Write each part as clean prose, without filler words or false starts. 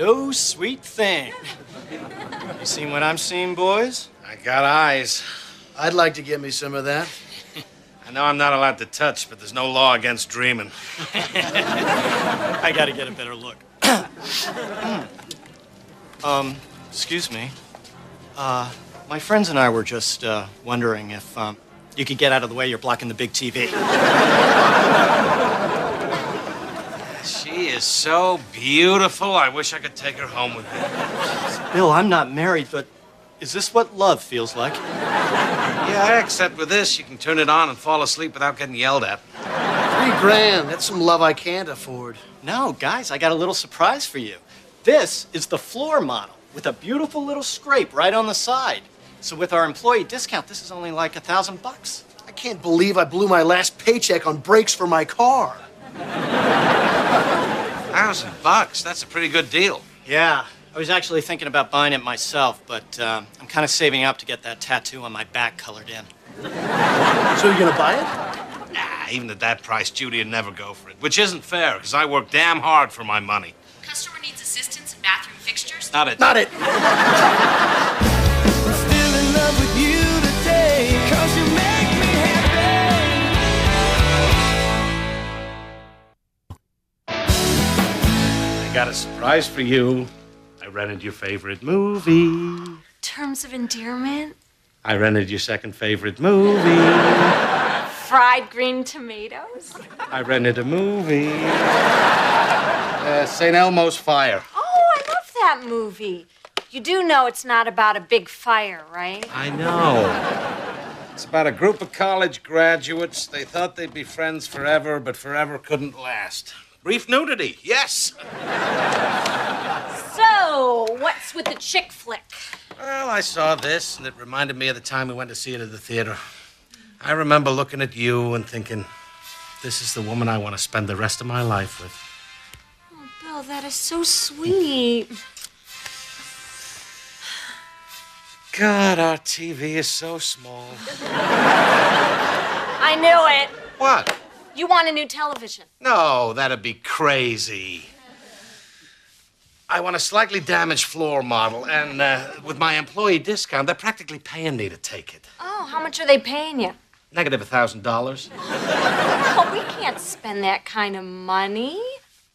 no sweet thing. You seen what I'm seeing, boys? I got eyes. I'd like to get me some of that. I know I'm not allowed to touch, but there's no law against dreaming. I gotta get a better look. Excuse me. My friends and I were just wondering if you could get out of the way. You're blocking the big TV. She is so beautiful. I wish I could take her home with me. Bill, I'm not married, but is this what love feels like? Yeah, except with this, you can turn it on and fall asleep without getting yelled at. $3,000. That's some love I can't afford. No, guys, I got a little surprise for you. This is the floor model with a beautiful little scrape right on the side. So with our employee discount, this is only like $1,000. I can't believe I blew my last paycheck on brakes for my car. $1,000? That's a pretty good deal. Yeah, I was actually thinking about buying it myself, but I'm kind of saving up to get that tattoo on my back colored in. So you're gonna buy it? Nah, even at that price, Judy would never go for it, which isn't fair, because I work damn hard for my money. Customer needs assistance in bathroom fixtures? Not it. Not it. Still in love with you today, 'cause you make me happy. I got a surprise for you. I rented your favorite movie. Terms of endearment? I rented your second favorite movie. Fried green tomatoes? I rented a movie. St. Elmo's Fire. Oh, I love that movie. You do know it's not about a big fire, right? I know. It's about a group of college graduates. They thought they'd be friends forever, but forever couldn't last. Brief nudity, yes. So, what's with the chick flick? Well, I saw this, and it reminded me of the time we went to see it at the theater. I remember looking at you and thinking, this is the woman I want to spend the rest of my life with. Oh, Bill, that is so sweet. God, our TV is so small. I knew it. What? You want a new television. No, that'd be crazy. I want a slightly damaged floor model, and with my employee discount, they're practically paying me to take it. Oh, how much are they paying you? Negative $1,000. Oh, we can't spend that kind of money.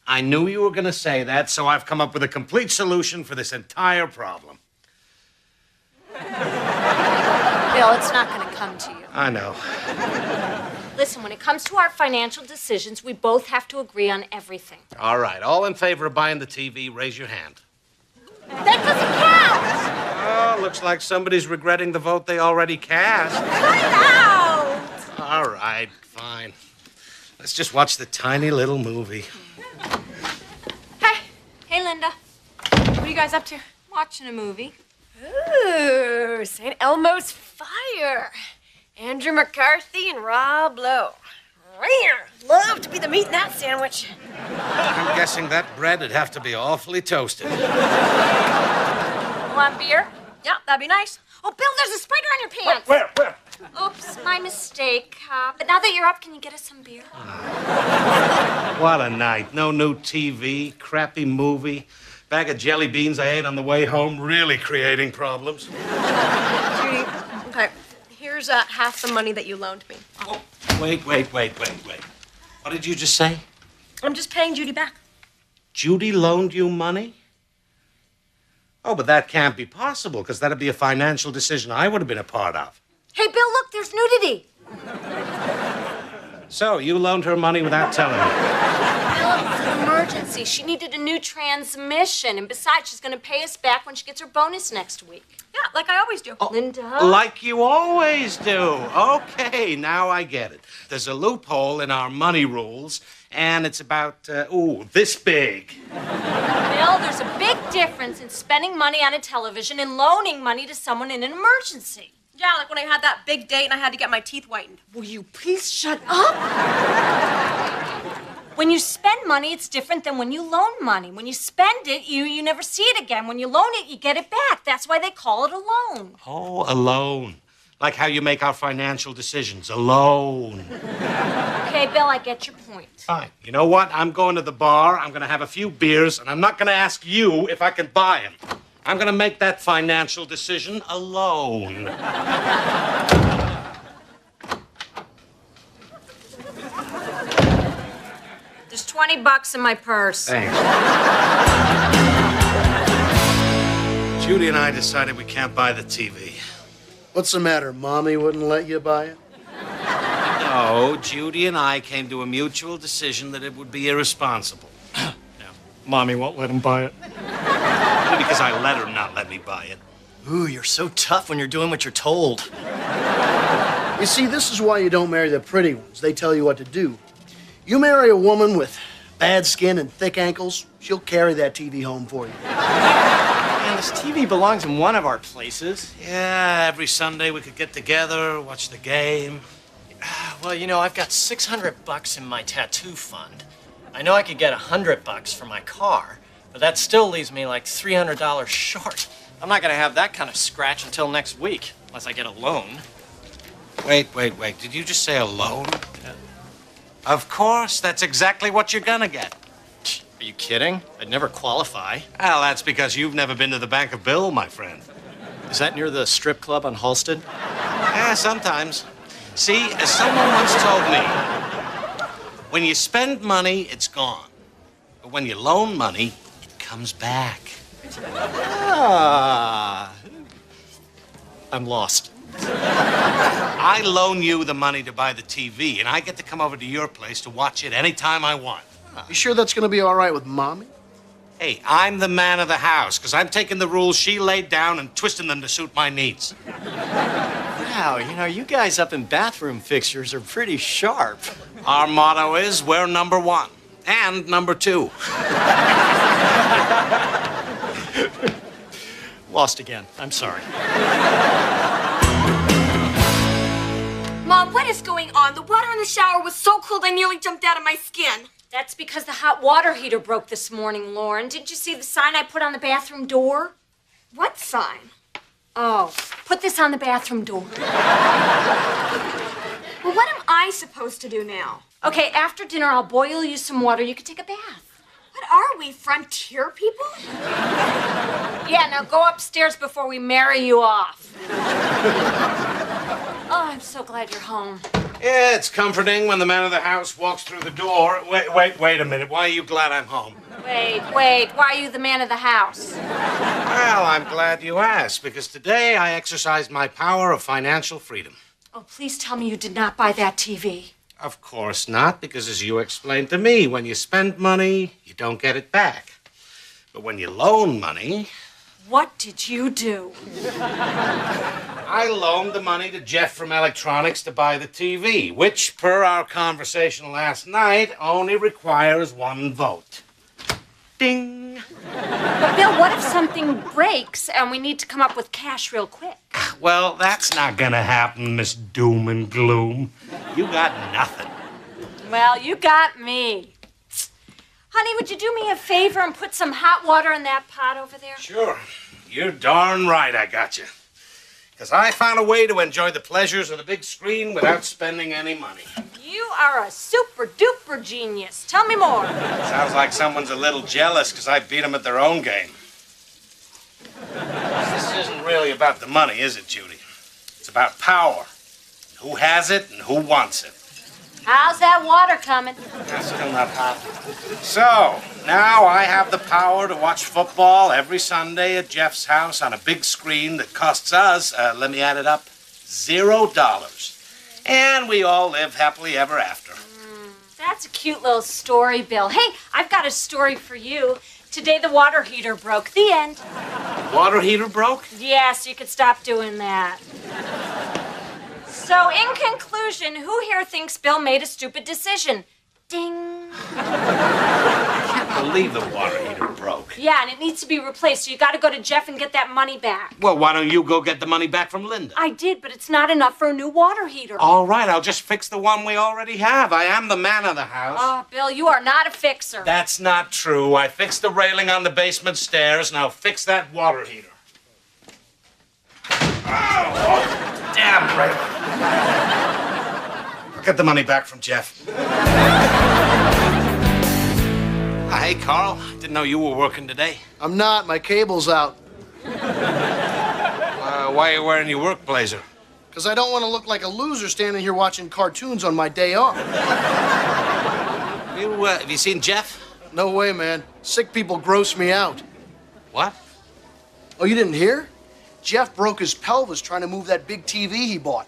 I knew you were going to say that, so I've come up with a complete solution for this entire problem. Bill, it's not going to come to you. I know. Listen, when it comes to our financial decisions, we both have to agree on everything. All right, all in favor of buying the TV, raise your hand. That doesn't count! Oh, looks like somebody's regretting the vote they already cast. Cut it out! All right, fine. Let's just watch the tiny little movie. Hey, Linda. What are you guys up to? Watching a movie. Ooh, St. Elmo's Fire. Andrew McCarthy and Rob Lowe. Love to be the meat in that sandwich. I'm guessing that bread would have to be awfully toasted. Want beer? Yeah, that'd be nice. Oh, Bill, there's a spider on your pants. Where? Oops, my mistake. But now that you're up, can you get us some beer? What a night. No new TV, crappy movie, bag of jelly beans I ate on the way home, really creating problems. Judy, okay, here's half the money that you loaned me. Oh, wait. What did you just say? I'm just paying Judy back. Judy loaned you money? Oh, but that can't be possible, because that'd be a financial decision I would have been a part of. Hey, Bill, look, there's nudity. So, you loaned her money without telling me. Bill, it was an emergency. She needed a new transmission. And besides, she's going to pay us back when she gets her bonus next week. Yeah, like I always do. Oh, Linda? like you always do. Okay, now I get it. There's a loophole in our money rules, and it's about, this big. Bill, there's a big difference in spending money on a television and loaning money to someone in an emergency. Yeah, like when I had that big date and I had to get my teeth whitened. Will you please shut up? When you spend money, it's different than when you loan money. When you spend it, you never see it again. When you loan it, you get it back. That's why they call it a loan. Oh, a loan. Like how you make our financial decisions alone. Okay, Bill, I get your point. Fine. You know what? I'm going to the bar, I'm going to have a few beers, and I'm not going to ask you if I can buy him. I'm going to make that financial decision alone. There's $20 in my purse. Thanks. Judy and I decided we can't buy the TV. What's the matter? Mommy wouldn't let you buy it? No, Judy and I came to a mutual decision that it would be irresponsible. Mommy won't let him buy it. Only because I let her not let me buy it. Ooh, you're so tough when you're doing what you're told. You see, this is why you don't marry the pretty ones. They tell you what to do. You marry a woman with bad skin and thick ankles, she'll carry that TV home for you. Man, this TV belongs in one of our places. Yeah, every Sunday we could get together, watch the game. Well, you know, I've got $600 in my tattoo fund. I know I could get $100 for my car, but that still leaves me like $300 short. I'm not gonna have that kind of scratch until next week, unless I get a loan. Wait. Did you just say a loan? Yeah. Of course, that's exactly what you're gonna get. Are you kidding? I'd never qualify. Well, that's because you've never been to the Bank of Bill, my friend. Is that near the strip club on Halsted? Yeah, sometimes. See, as someone once told me, when you spend money, it's gone. But when you loan money, it comes back. Ah. I'm lost. I loan you the money to buy the TV, and I get to come over to your place to watch it anytime I want. You sure that's gonna be all right with Mommy? Hey, I'm the man of the house, because I'm taking the rules she laid down and twisting them to suit my needs. Wow, you know, you guys up in bathroom fixtures are pretty sharp. Our motto is, we're number one and number two. Lost again. I'm sorry. Mom, what is going on? The water in the shower was so cold I nearly jumped out of my skin. That's because the hot water heater broke this morning, Lauren. Didn't you see the sign I put on the bathroom door? What sign? Oh, put this on the bathroom door. Well, what am I supposed to do now? Okay, after dinner, I'll boil you some water. You can take a bath. What are we, frontier people? Yeah, now go upstairs before we marry you off. Oh, I'm so glad you're home. Yeah, it's comforting when the man of the house walks through the door. Wait a minute. Why are you glad I'm home? Wait. Why are you the man of the house? Well, I'm glad you asked, because today I exercised my power of financial freedom. Oh, please tell me you did not buy that TV. Of course not, because as you explained to me, when you spend money, you don't get it back. But when you loan money... What did you do? I loaned the money to Jeff from Electronics to buy the TV, which, per our conversation last night, only requires one vote. Ding! But, Bill, what if something breaks and we need to come up with cash real quick? Well, that's not gonna happen, Miss Doom and Gloom. You got nothing. Well, you got me. Honey, would you do me a favor and put some hot water in that pot over there? Sure. You're darn right I got you. Because I found a way to enjoy the pleasures of the big screen without spending any money. You are a super-duper genius. Tell me more. Sounds like someone's a little jealous because I beat them at their own game. This isn't really about the money, is it, Judy? It's about power. Who has it and who wants it. How's that water coming? That's still not hot. So, now I have the power to watch football every Sunday at Jeff's house on a big screen that costs us, let me add it up, $0. And we all live happily ever after. That's a cute little story, Bill. Hey, I've got a story for you. Today the water heater broke. The end. Water heater broke? Yeah, so you could stop doing that. So, in conclusion, who here thinks Bill made a stupid decision? Ding. I can't believe the water heater broke. Yeah, and it needs to be replaced, so you gotta go to Jeff and get that money back. Well, why don't you go get the money back from Linda? I did, but it's not enough for a new water heater. All right, I'll just fix the one we already have. I am the man of the house. Oh, Bill, you are not a fixer. That's not true. I fixed the railing on the basement stairs. Now fix that water heater. Oh! damn break. I'll get the money back from Jeff. Hey, Carl. Didn't know you were working today. I'm not. My cable's out. Why are you wearing your work blazer? Because I don't want to look like a loser standing here watching cartoons on my day off. Have you seen Jeff? No way, man. Sick people gross me out. What? Oh, you didn't hear? Jeff broke his pelvis trying to move that big TV he bought.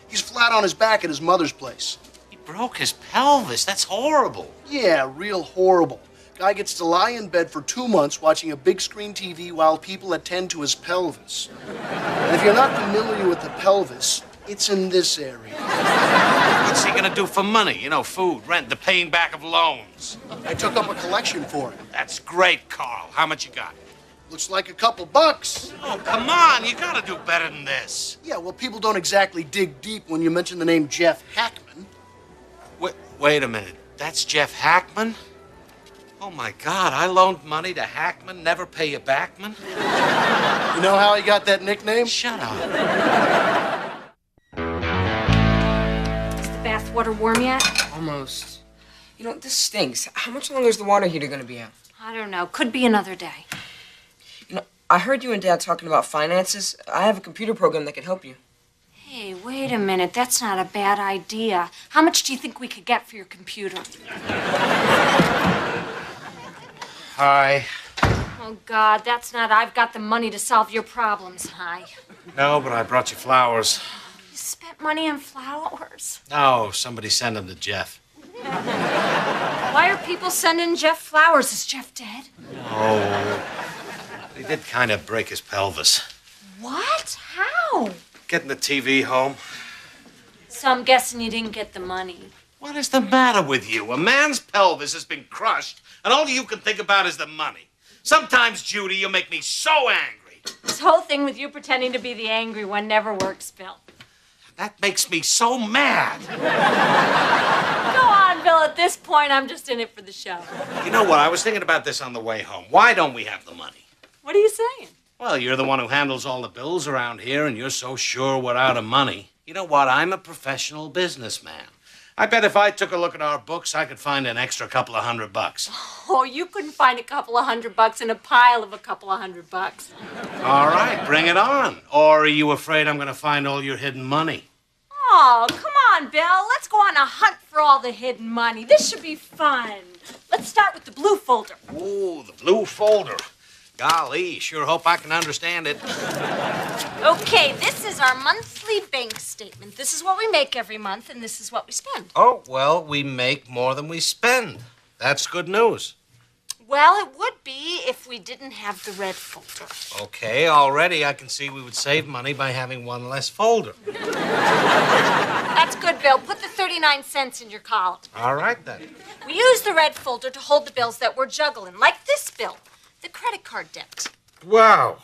He's flat on his back at his mother's place. He broke his pelvis. That's horrible. Yeah, real horrible. Guy gets to lie in bed for 2 months watching a big screen TV while people attend to his pelvis. And if you're not familiar with the pelvis, it's in this area. What's he gonna do for money? You know, food, rent, the paying back of loans. I took up a collection for him. That's great, Carl. How much you got? Looks like a couple bucks. Oh, come on. You gotta do better than this. Yeah, well, people don't exactly dig deep when you mention the name Jeff Hackman. Wait a minute. That's Jeff Hackman? Oh, my God. I loaned money to Hackman, never pay you backman? You know how he got that nickname? Shut up. Is the bathwater warm yet? Almost. You know, this stinks. How much longer is the water heater gonna be out? I don't know. Could be another day. You know, I heard you and Dad talking about finances. I have a computer program that can help you. Hey, wait a minute. That's not a bad idea. How much do you think we could get for your computer? Hi. Oh, God, that's not. I've got the money to solve your problems. Hi. No, but I brought you flowers. You spent money on flowers. No, somebody sent them to Jeff. Why are people sending Jeff flowers? Is Jeff dead? Oh, he did kind of break his pelvis. What? How? Getting the TV home. So I'm guessing you didn't get the money. What is the matter with you? A man's pelvis has been crushed, and all you can think about is the money. Sometimes, Judy, you make me so angry. This whole thing with you pretending to be the angry one never works, Bill. That makes me so mad. Go on, Bill. At this point, I'm just in it for the show. You know what? I was thinking about this on the way home. Why don't we have the money? What are you saying? Well, you're the one who handles all the bills around here, and you're so sure we're out of money. You know what? I'm a professional businessman. I bet if I took a look at our books, I could find an extra couple of $100. Oh, you couldn't find a couple of $100 in a pile of a couple of $100. All right, bring it on. Or are you afraid I'm going to find all your hidden money? Oh, come on, Bill. Let's go on a hunt for all the hidden money. This should be fun. Let's start with the blue folder. Ooh, the blue folder. Golly, sure hope I can understand it. Okay, this is our monthly bank statement. This is what we make every month, and this is what we spend. Oh, well, we make more than we spend. That's good news. Well, it would be if we didn't have the red folder. Okay, already I can see we would save money by having one less folder. That's good, Bill. Put the 39 cents in your column. All right, then. We use the red folder to hold the bills that we're juggling, like this bill, the credit card debt. Wow.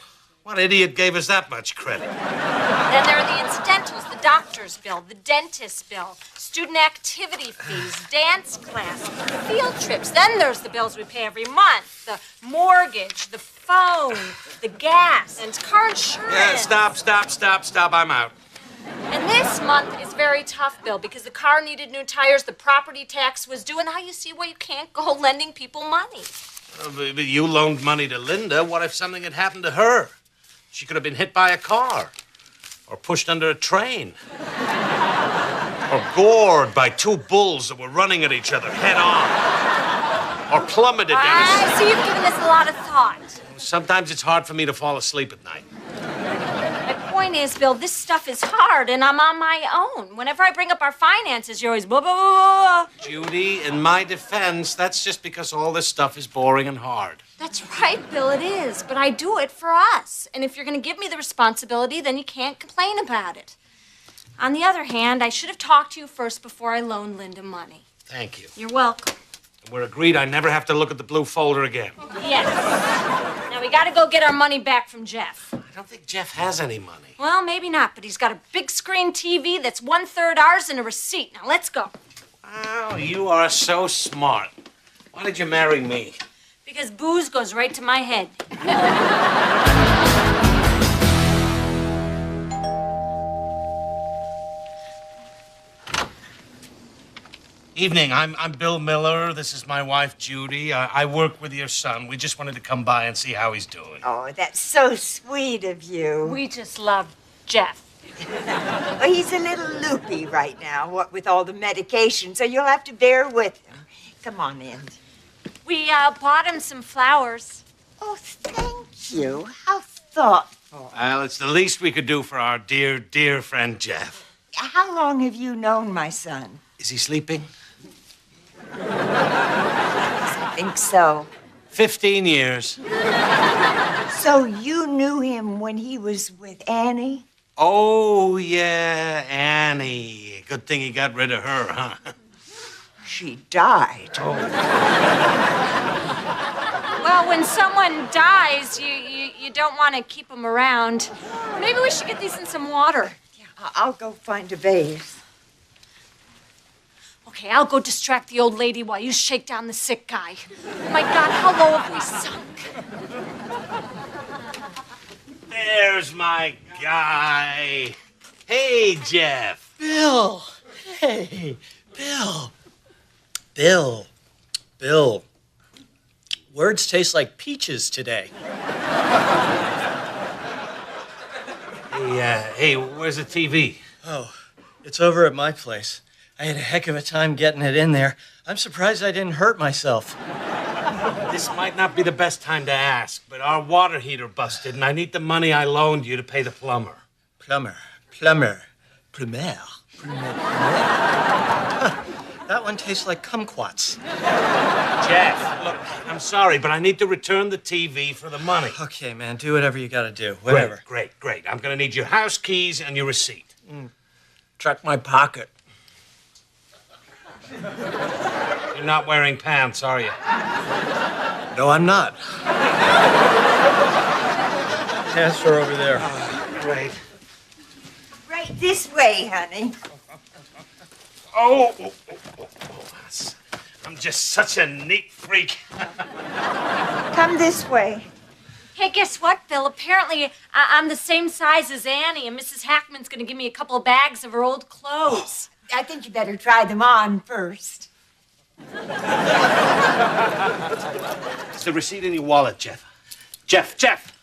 What idiot gave us that much credit? Then there are the incidentals, the doctor's bill, the dentist's bill, student activity fees, dance class, field trips. Then there's the bills we pay every month, the mortgage, the phone, the gas, and car insurance. Yeah, stop. I'm out. And this month is very tough, Bill, because the car needed new tires, the property tax was due, and now you see why you can't go lending people money. But you loaned money to Linda. What if something had happened to her? She could have been hit by a car, or pushed under a train, or gored by two bulls that were running at each other head on, or plummeted down I see you've given this a lot of thought. Sometimes it's hard for me to fall asleep at night. My point is, Bill, this stuff is hard, and I'm on my own. Whenever I bring up our finances, you're always blah, blah, blah, blah. Judy, in my defense, that's just because all this stuff is boring and hard. That's right, Bill, it is. But I do it for us. And if you're going to give me the responsibility, then you can't complain about it. On the other hand, I should have talked to you first before I loaned Linda money. Thank you. You're welcome. We're agreed I never have to look at the blue folder again. Yes. Now, we got to go get our money back from Jeff. I don't think Jeff has any money. Well, maybe not, but he's got a big screen TV that's 1/3 ours and a receipt. Now, let's go. Wow, you are so smart. Why did you marry me? Because booze goes right to my head. Evening. I'm Bill Miller. This is my wife, Judy. I work with your son. We just wanted to come by and see how he's doing. Oh, that's so sweet of you. We just love Jeff. Well, he's a little loopy right now, what with all the medication, so you'll have to bear with him. Come on in. We bought him some flowers. Oh, thank you. How thoughtful. Well, it's the least we could do for our dear, dear friend Jeff. How long have you known my son? Is he sleeping? I think so. 15 years. So you knew him when he was with Annie? Oh, yeah, Annie. Good thing he got rid of her, huh? She died. Well, when someone dies, you don't want to keep them around. Maybe we should get these in some water. Yeah, I'll go find a vase. Okay, I'll go distract the old lady while you shake down the sick guy. My God, how low have we sunk? There's my guy. Hey, Jeff. Bill! Hey, Bill. Bill. Words taste like peaches today. Hey, where's the TV? Oh, it's over at my place. I had a heck of a time getting it in there. I'm surprised I didn't hurt myself. This might not be the best time to ask, but our water heater busted, and I need the money I loaned you to pay the plumber. Plumber. That one tastes like kumquats. Jeff, look, I'm sorry, but I need to return the TV for the money. Okay, man, do whatever you gotta do. Whatever. Great. I'm gonna need your house keys and your receipt. Check my pocket. You're not wearing pants, are you? No, I'm not. Pants are over there. Great. Right this way, honey. Oh. I'm just such a neat freak. Come this way. Hey, guess what, Bill? Apparently, I'm the same size as Annie, and Mrs. Hackman's going to give me a couple of bags of her old clothes. I think you better try them on first. Is the receipt in your wallet, Jeff? Jeff!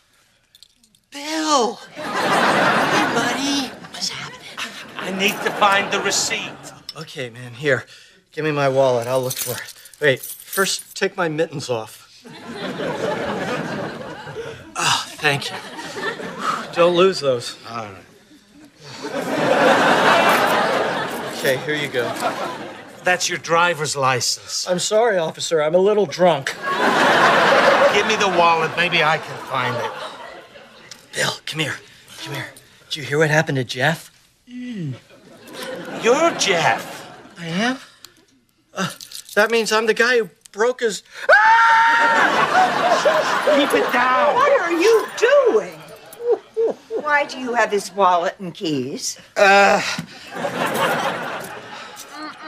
Bill! Hey, buddy. What's happening? I need to find the receipt. Okay, man, here. Give me my wallet. I'll look for it. Wait, first take my mittens off. Oh, thank you. Don't lose those. All right. Okay, here you go. That's your driver's license. I'm sorry, officer. I'm a little drunk. Give me the wallet. Maybe I can find it. Bill, come here. Did you hear what happened to Jeff? You're Jeff. I am? That means I'm the guy who broke his... Keep it down. What are you doing? Why do you have his wallet and keys?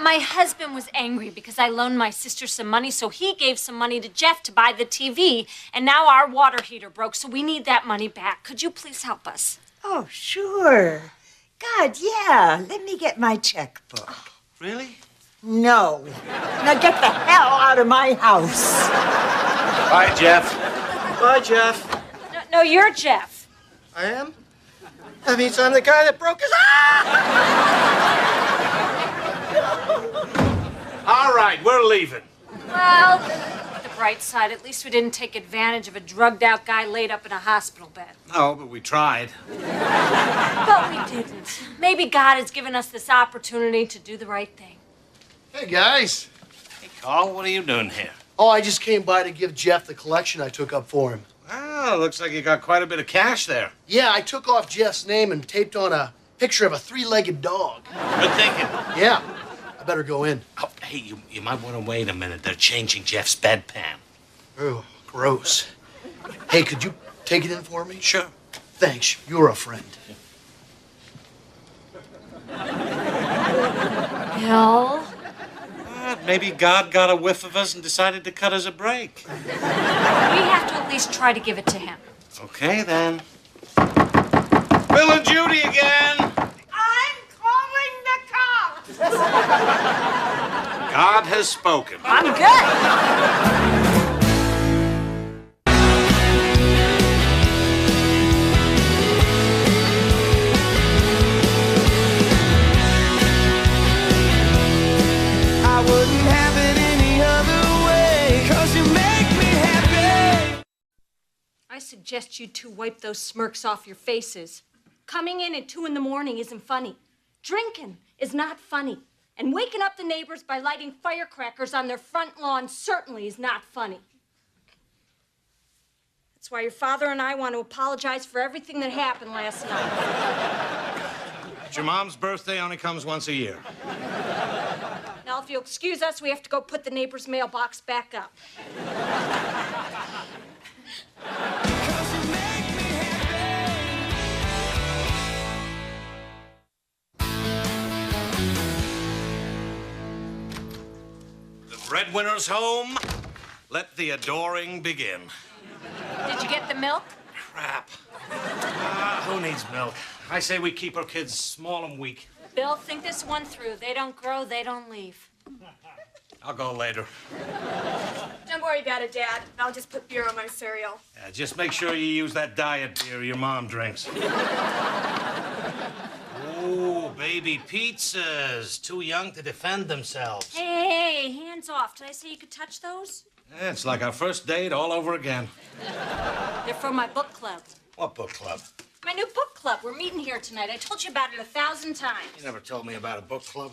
My husband was angry because I loaned my sister some money, so he gave some money to Jeff to buy the TV, and now our water heater broke, so we need that money back. Could you please help us? Oh, sure. God, yeah. Let me get my checkbook. Really? No. Now get the hell out of my house. Bye, Jeff. Bye, Jeff. No, you're Jeff. I am? That means I'm the guy that broke his... All right, we're leaving. Well, the bright side, at least we didn't take advantage of a drugged-out guy laid up in a hospital bed. Oh, but we tried. But we didn't. Maybe God has given us this opportunity to do the right thing. Hey, guys. Hey, Carl, what are you doing here? Oh, I just came by to give Jeff the collection I took up for him. Oh, looks like you got quite a bit of cash there. Yeah, I took off Jeff's name and taped on a picture of a three-legged dog. Good thinking. Yeah. I better go in. Oh, hey, you might want to wait a minute. They're changing Jeff's bedpan. Oh, gross. Hey, could you take it in for me? Sure. Thanks. You're a friend. Bill? Maybe God got a whiff of us and decided to cut us a break. We have to at least try to give it to him. Okay, then. Bill and Judy again. I'm calling the cops. God has spoken. I'm good. I wouldn't have it any other way, 'cause you make me happy. I suggest you two wipe those smirks off your faces. Coming in at 2 in the morning isn't funny. Drinking is not funny. And waking up the neighbors by lighting firecrackers on their front lawn certainly is not funny. That's why your father and I want to apologize for everything that happened last night. But your mom's birthday only comes once a year. Now, if you'll excuse us, we have to go put the neighbor's mailbox back up. Breadwinner's home. Let the adoring begin. Did you get the milk? Crap. Who needs milk? I say we keep our kids small and weak. Bill, think this one through. They don't grow, they don't leave. I'll go later. Don't worry about it, Dad. I'll just put beer on my cereal. Yeah, just make sure you use that diet beer your mom drinks. Ooh, baby pizzas. Too young to defend themselves. Hey, hands off. Did I say you could touch those? Yeah, it's like our first date all over again. They're from my book club. What book club? My new book club. We're meeting here tonight. I told you about it 1,000 times. You never told me about a book club.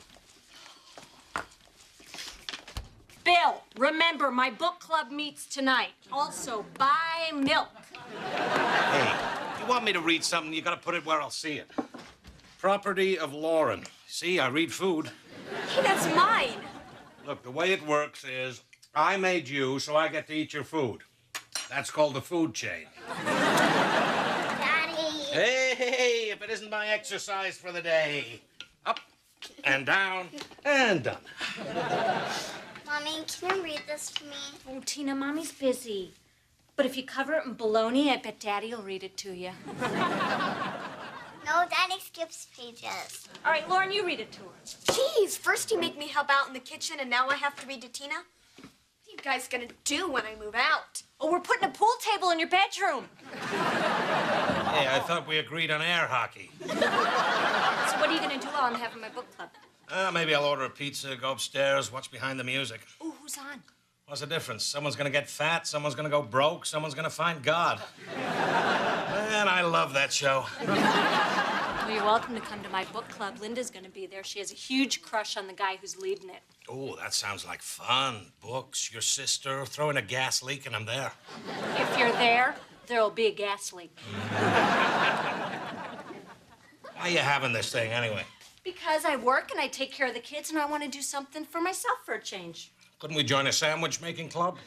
Bill, remember, my book club meets tonight. Also, buy milk. Hey, if you want me to read something, you gotta put it where I'll see it. Property of Lauren. See, I read food. Hey, that's mine. Look, the way it works is I made you, so I get to eat your food. That's called the food chain. Daddy. Hey, if it isn't my exercise for the day. Up and down and done. Mommy, can you read this to me? Oh, Tina, Mommy's busy. But if you cover it in bologna, I bet Daddy will read it to you. No, Daddy skips pages. All right, Lauren, you read it to her. Jeez, first you make me help out in the kitchen, and now I have to read to Tina? What are you guys gonna do when I move out? Oh, we're putting a pool table in your bedroom. Hey, I thought we agreed on air hockey. So what are you going to do while I'm having my book club? Maybe I'll order a pizza, go upstairs, watch behind the music. Ooh, who's on? What's the difference? Someone's gonna get fat, someone's gonna go broke, someone's gonna find God. Man, I love that show. Well, you're welcome to come to my book club. Linda's going to be there. She has a huge crush on the guy who's leading it. Oh, that sounds like fun. Books, your sister, throwing a gas leak, and I'm there. If you're there, there'll be a gas leak. Why are you having this thing, anyway? Because I work and I take care of the kids and I want to do something for myself for a change. Couldn't we join a sandwich-making club?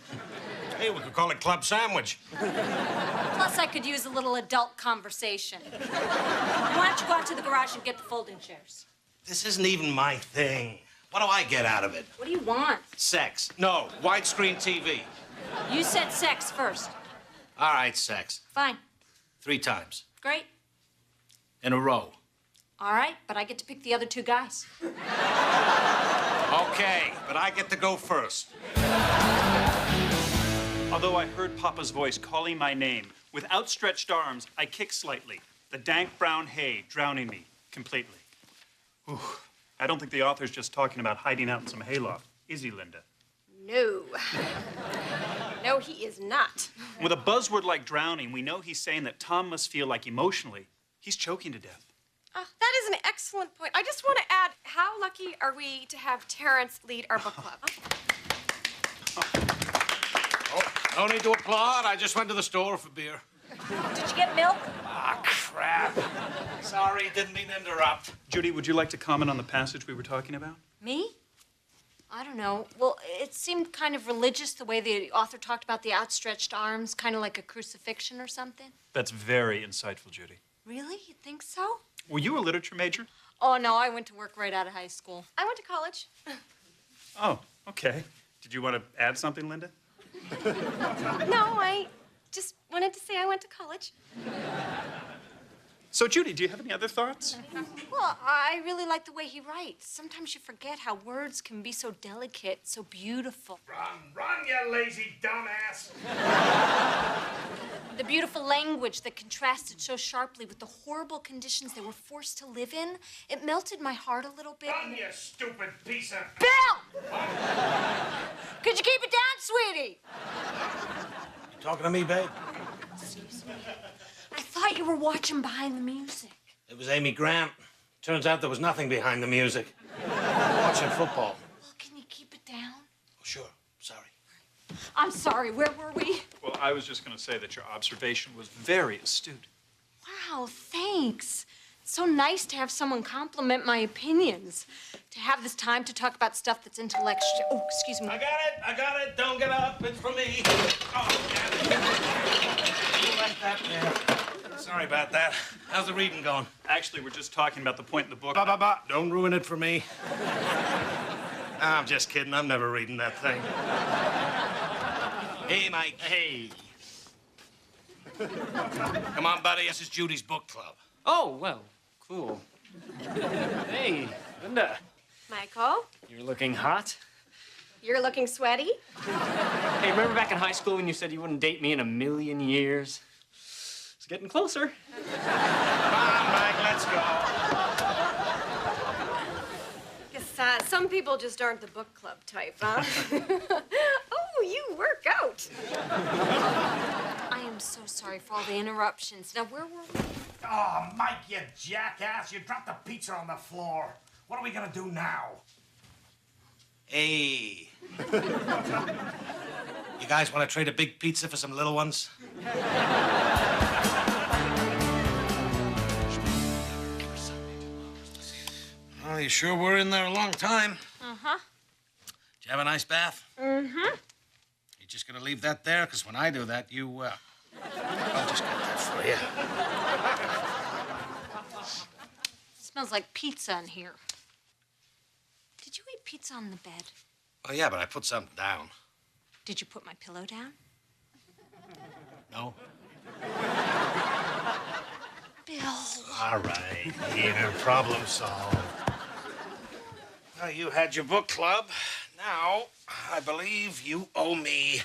Hey, we could call it Club Sandwich. Plus, I could use a little adult conversation. Why don't you go out to the garage and get the folding chairs? This isn't even my thing. What do I get out of it? What do you want? Sex. No, widescreen TV. You said sex first. All right, sex. Fine. 3 times. Great. In a row. All right, but I get to pick the other 2 guys. Okay, but I get to go first. Although I heard Papa's voice calling my name, with outstretched arms, I kicked slightly, the dank brown hay drowning me completely. Whew. I don't think the author's just talking about hiding out in some hayloft. Is he, Linda? No. No, he is not. With a buzzword like drowning, we know he's saying that Tom must feel like emotionally he's choking to death. That is an excellent point. I just want to add, how lucky are we to have Terrence lead our book club? Oh, no need to applaud. I just went to the store for beer. Did you get milk? Ah, crap. Sorry, didn't mean to interrupt. Judy, would you like to comment on the passage we were talking about? Me? I don't know. Well, it seemed kind of religious the way the author talked about the outstretched arms, kind of like a crucifixion or something. That's very insightful, Judy. Really? You think so? Were you a literature major? Oh, no, I went to work right out of high school. I went to college. Oh, okay. Did you want to add something, Linda? No, I just wanted to say I went to college. So, Judy, do you have any other thoughts? Well, I really like the way he writes. Sometimes you forget how words can be so delicate, so beautiful. Run, you lazy dumbass. The beautiful language that contrasted so sharply with the horrible conditions they were forced to live in, it melted my heart a little bit. Run, you stupid piece of... Bill! Could you keep it down, sweetie? Talking to me, babe? I thought you were watching behind the music. It was Amy Grant. Turns out there was nothing behind the music. Watching football. Well, can you keep it down? Oh, sure. Sorry. I'm sorry, where were we? Well, I was just going to say that your observation was very astute. Wow, thanks. It's so nice to have someone compliment my opinions. To have this time to talk about stuff that's intellectual. Oh, excuse me. I got it. Don't get up. It's for me. Oh, damn it. You left that there. Sorry about that. How's the reading going? Actually, we're just talking about the point in the book. Don't ruin it for me. I'm just kidding. I'm never reading that thing. Hey, Mike. Hey. Come on, buddy. This is Judy's book club. Oh, well, cool. Hey, Linda. Michael, You're looking hot. you're looking sweaty. Hey, remember back in high school when you said you wouldn't date me in a million years? It's getting closer. Come on, Mike. Let's go. Guess some people just aren't the book club type, huh? Oh, you work out. I am so sorry for all the interruptions. Now, where were we? Oh, Mike, you jackass. You dropped the pizza on the floor. What are we gonna do now? Hey. You guys want to trade a big pizza for some little ones? Oh, you sure were in there a long time. Uh-huh. Did you have a nice bath? Mm-hmm. You just gonna leave that there? Because when I do that, I'll just get that for you. Smells like pizza in here. Did you eat pizza on the bed? Oh, yeah, but I put something down. Did you put my pillow down? No? Bill. All right, here, problem solved. Well, you had your book club. Now, I believe you owe me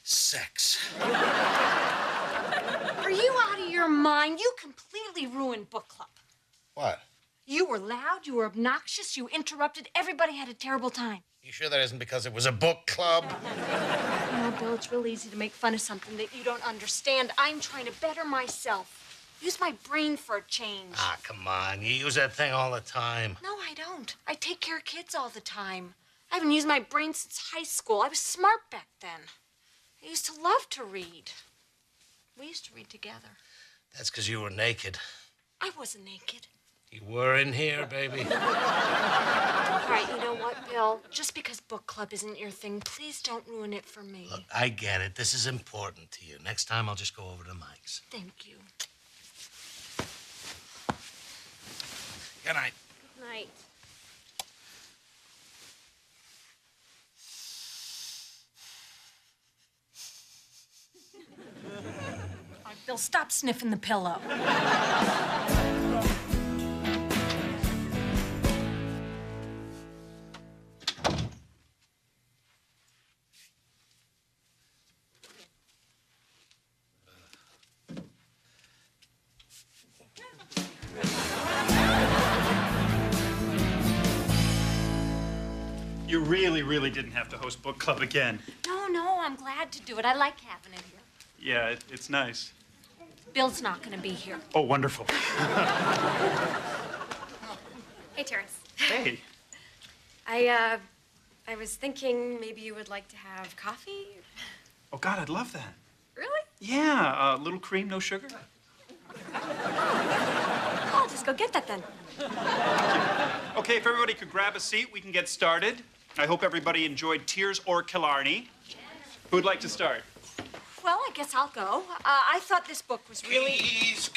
sex. Are you out of your mind? You completely ruined book club. What? You were loud, you were obnoxious, you interrupted, everybody had a terrible time. You sure that isn't because it was a book club? You know, Bill, it's real easy to make fun of something that you don't understand. I'm trying to better myself. Use my brain for a change. Ah, come on. You use that thing all the time. No, I don't. I take care of kids all the time. I haven't used my brain since high school. I was smart back then. I used to love to read. We used to read together. That's because you were naked. I wasn't naked. You were in here, baby. All right, you know what, Bill? Just because book club isn't your thing, please don't ruin it for me. Look, I get it. This is important to you. Next time, I'll just go over to Mike's. Thank you. Good night. Good night. All right, Bill, stop sniffing the pillow. You really didn't have to host book club again. No, I'm glad to do it. I like having it here. Yeah, it's nice. Bill's not going to be here. Oh, wonderful. Hey, Terrence. Hey. I was thinking maybe you would like to have coffee. Oh, God, I'd love that. Really? Yeah, little cream, no sugar. I'll just go get that then. Okay, if everybody could grab a seat, we can get started. I hope everybody enjoyed Tears or Killarney. Who'd like to start? Well, I guess I'll go. I thought this book was really... Keys.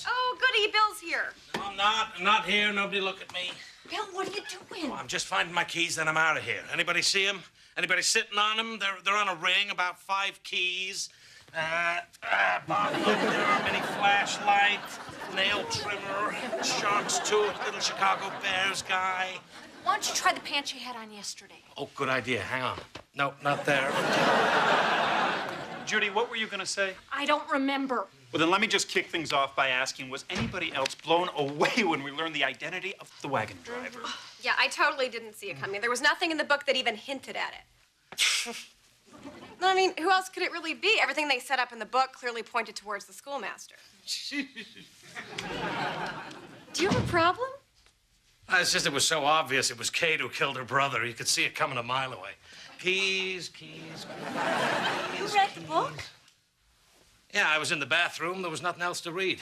Oh, goody, Bill's here. No, I'm not. I'm not here. Nobody look at me. Bill, what are you doing? Oh, I'm just finding my keys, then I'm out of here. Anybody see them? Anybody sitting on them? They're on a ring, about 5 keys. Bottle opener, mini flashlight, nail trimmer, shark's tooth, little Chicago Bears guy. Why don't you try the pants you had on yesterday? Oh, good idea. Hang on. Nope, not there. Judy, what were you going to say? I don't remember. Well, then let me just kick things off by asking, was anybody else blown away when we learned the identity of the wagon driver? Yeah, I totally didn't see it coming. There was nothing in the book that even hinted at it. I mean, who else could it really be? Everything they set up in the book clearly pointed towards the schoolmaster. Do you have a problem? It's just it was so obvious it was Kate who killed her brother. You could see it coming a mile away. Keys. You read the book? Yeah, I was in the bathroom. There was nothing else to read.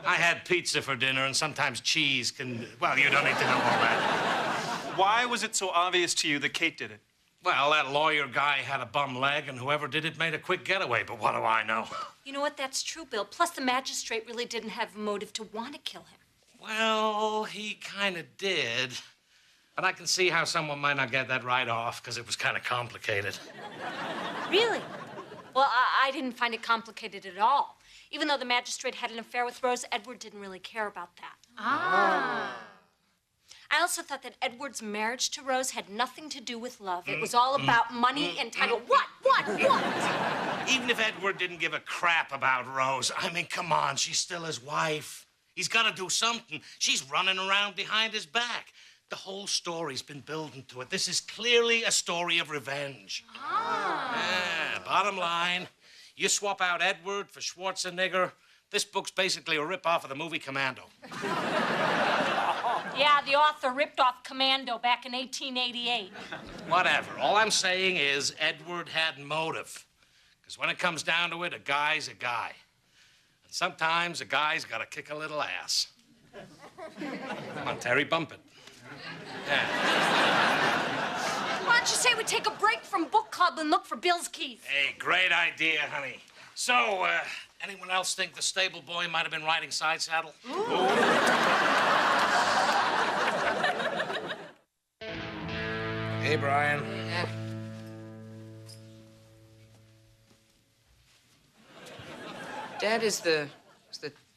I had pizza for dinner and sometimes cheese can... Well, you don't need to know all that. Why was it so obvious to you that Kate did it? Well, that lawyer guy had a bum leg, and whoever did it made a quick getaway, but what do I know? You know what? That's true, Bill. Plus, the magistrate really didn't have a motive to want to kill him. Well, he kind of did. But I can see how someone might not get that right off, because it was kind of complicated. Really? Well, I didn't find it complicated at all. Even though the magistrate had an affair with Rose, Edward didn't really care about that. Ah. I also thought that Edward's marriage to Rose had nothing to do with love. It was all about money and title. What? Even if Edward didn't give a crap about Rose, I mean, come on, she's still his wife. He's got to do something. She's running around behind his back. The whole story's been building to it. This is clearly a story of revenge. Ah. Yeah, bottom line, you swap out Edward for Schwarzenegger, this book's basically a rip-off of the movie Commando. Yeah, the author ripped off Commando back in 1888. Whatever. All I'm saying is Edward had motive. Because when it comes down to it, a guy's a guy. And sometimes a guy's got to kick a little ass. Come on, Terry, bump it. Yeah. Why don't you say we take a break from book club and look for Bill's keys? Hey, great idea, honey. So, anyone else think the stable boy might have been riding side saddle? Hey, Brian. Yeah. Dad, is the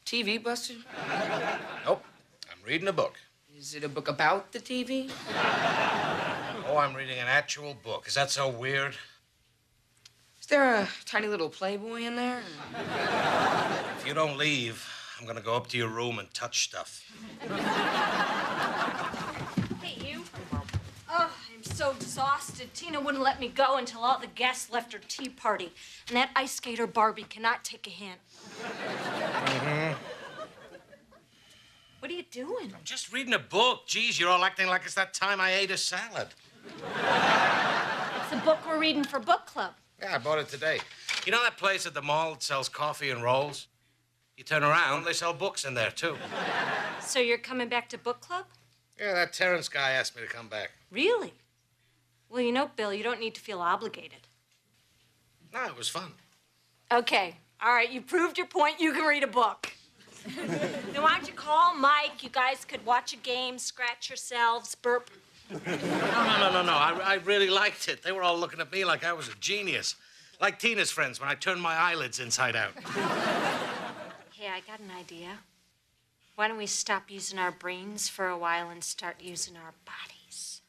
TV busted? Nope. I'm reading a book. Is it a book about the TV? Oh, I'm reading an actual book. Is that so weird? Is there a tiny little Playboy in there? If you don't leave, I'm gonna go up to your room and touch stuff. Hey, you. Oh, I'm so exhausted. Tina wouldn't let me go until all the guests left her tea party. And that ice skater Barbie cannot take a hint. Mm-hmm. What are you doing? I'm just reading a book. Geez, you're all acting like it's that time I ate a salad. It's the book we're reading for book club. Yeah, I bought it today. You know that place at the mall that sells coffee and rolls? You turn around, they sell books in there, too. So you're coming back to book club? Yeah, that Terrence guy asked me to come back. Really? Well, you know, Bill, you don't need to feel obligated. No, it was fun. Okay. All right, you proved your point. You can read a book. Now, why don't you call Mike? You guys could watch a game, scratch yourselves, burp. No. I really liked it. They were all looking at me like I was a genius. Like Tina's friends when I turned my eyelids inside out. Hey, I got an idea. Why don't we stop using our brains for a while and start using our bodies?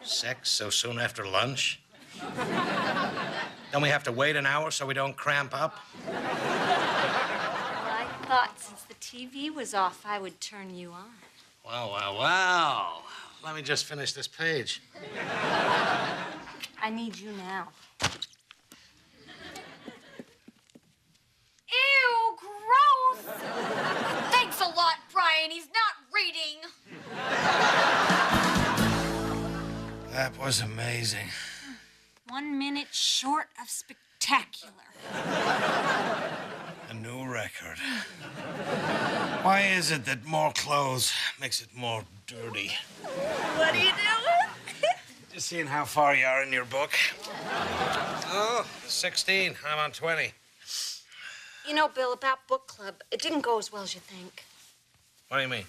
Sex so soon after lunch? Don't we have to wait an hour so we don't cramp up? Well, I thought since the TV was off, I would turn you on. Wow. Let me just finish this page. I need you now. Ew, gross! Thanks a lot, Brian. He's not reading. That was amazing. 1 minute short of spectacular. A new record. Why is it that more clothes makes it more dirty? What are you doing? Just seeing how far you are in your book. Oh, 16. I'm on 20. You know, Bill, about book club, it didn't go as well as you think. What do you mean?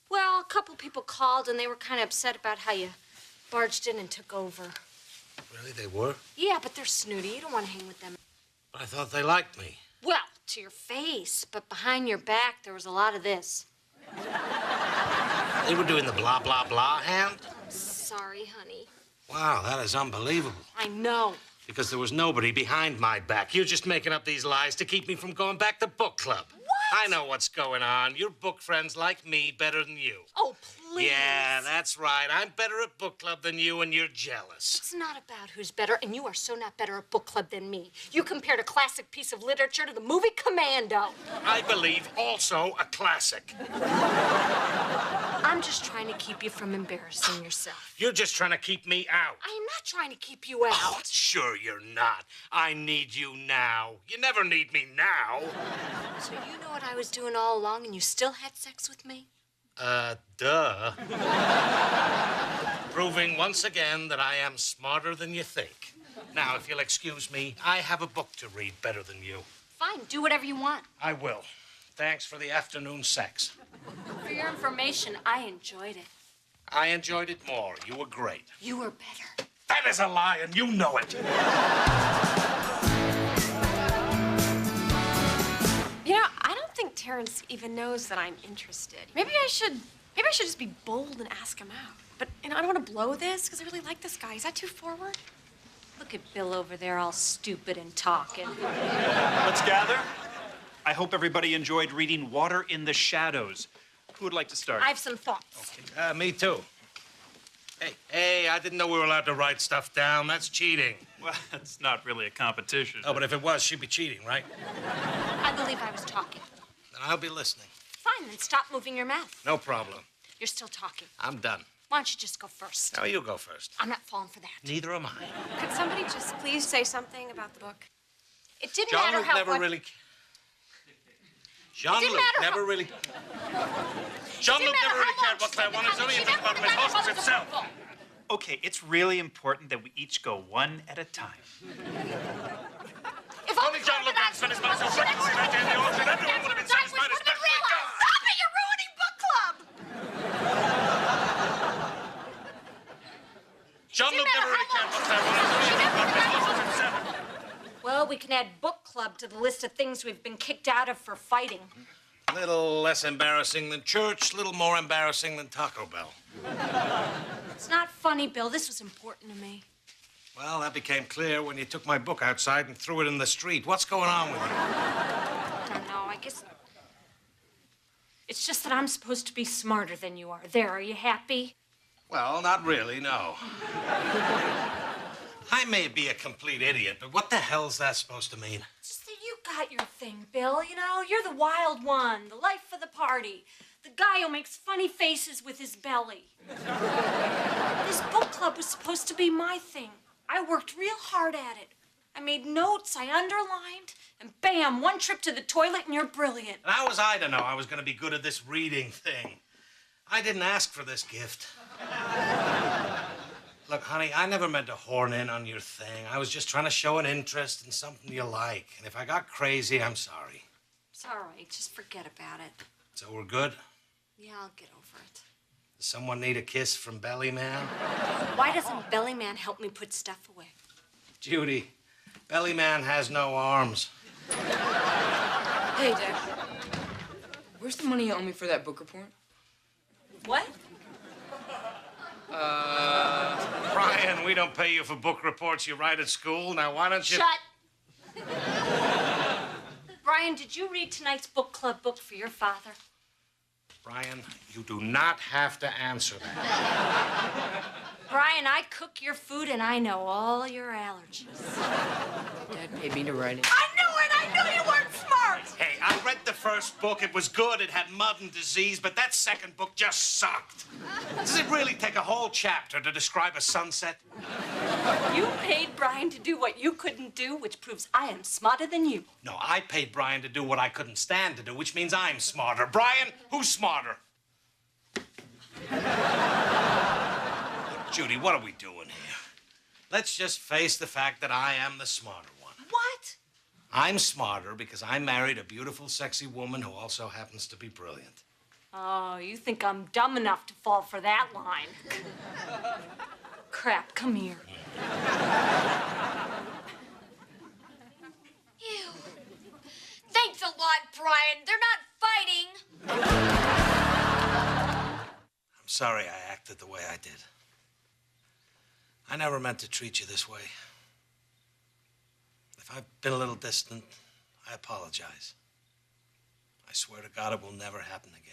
Well, a couple people called, and they were kind of upset about how you barged in and took over. Really, they were? Yeah, but they're snooty. You don't want to hang with them. But I thought they liked me. Well, to your face, but behind your back, there was a lot of this. They were doing the blah, blah, blah hand? Sorry, honey. Wow, that is unbelievable. I know. Because there was nobody behind my back. You're just making up these lies to keep me from going back to book club. What? I know what's going on. Your book friends like me better than you. Oh, please. Yeah, that's right. I'm better at book club than you, and you're jealous. It's not about who's better, and you are so not better at book club than me. You compared a classic piece of literature to the movie Commando. I believe also a classic. I'm just trying to keep you from embarrassing yourself. You're just trying to keep me out. I am not trying to keep you out. Oh, sure you're not. I need you now. You never need me now. So you know what I was doing all along, and you still had sex with me? Duh. Proving once again that I am smarter than you think. Now, if you'll excuse me, I have a book to read better than you. Fine, do whatever you want. I will. Thanks for the afternoon sex. For your information, I enjoyed it. I enjoyed it more. You were great. You were better. That is a lie, and you know it. You know, I don't think Terrence even knows that I'm interested. Maybe I should just be bold and ask him out. But, you know, I don't want to blow this because I really like this guy. Is that too forward? Look at Bill over there all stupid and talking. Let's gather. I hope everybody enjoyed reading Water in the Shadows. Who would like to start? I have some thoughts. Me too. Hey, I didn't know we were allowed to write stuff down. That's cheating. Well, it's not really a competition. Oh, but if it was, she'd be cheating, right? I believe I was talking. Then I'll be listening. Fine, then stop moving your mouth. No problem. You're still talking. I'm done. Why don't you just go first? Now you go first. I'm not falling for that. Neither am I. Could somebody just please say something about the book? It didn't matter Jean-Luc how never much... really... Jean-Luc matter never how- really... Jean-Luc never really cared what Claire wanted. It's only anything about his hostess himself. Okay, it's really important that we each go one at a time. If Only Jean-Luc had spent his money so frequently right there in the orchard. Everyone would have been satisfied, especially God. Stop it! You're ruining book club! Jean-Luc never really cared what Claire wanted. It's only anything about his hostess himself. Well, we can add book club to the list of things we've been kicked out of for fighting. Little less embarrassing than church, little more embarrassing than Taco Bell. It's not funny, Bill. This was important to me. Well, that became clear when you took my book outside and threw it in the street. What's going on with you? I don't know. I guess... It's just that I'm supposed to be smarter than you are. There, are you happy? Well, not really, no. I may be a complete idiot, but what the hell's that supposed to mean? It's just that you got your thing, Bill. You know, you're the wild one, the life of the party, the guy who makes funny faces with his belly. This book club was supposed to be my thing. I worked real hard at it. I made notes, I underlined, and bam, one trip to the toilet and you're brilliant. And how was I to know I was going to be good at this reading thing? I didn't ask for this gift. Look, honey, I never meant to horn in on your thing. I was just trying to show an interest in something you like. And if I got crazy, I'm sorry. It's all right, just forget about it. So we're good? Yeah, I'll get over it. Does someone need a kiss from Bellyman? Why doesn't Bellyman help me put stuff away? Judy, Bellyman has no arms. Hey, Dad. Where's the money you owe me for that book report? What? Brian, we don't pay you for book reports you write at school. Now, why don't you... Shut! Brian, did you read tonight's book club book for your father? Brian, you do not have to answer that. Brian, I cook your food and I know all your allergies. Dad paid me to write it. I knew it! I knew you weren't smart! Hey, I read the first book. It was good. It had mud and disease, but that second book just sucked. Does it really take a whole chapter to describe a sunset? You paid Brian to do what you couldn't do, which proves I am smarter than you. No, I paid Brian to do what I couldn't stand to do, which means I'm smarter. Brian, who's smarter? Judy, what are we doing here? Let's just face the fact that I am the smarter one. What? I'm smarter because I married a beautiful, sexy woman who also happens to be brilliant. Oh, you think I'm dumb enough to fall for that line. Crap, come here. Ew. Thanks a lot, Brian. They're not fighting. I'm sorry I acted the way I did. I never meant to treat you this way. If I've been a little distant, I apologize. I swear to God it will never happen again.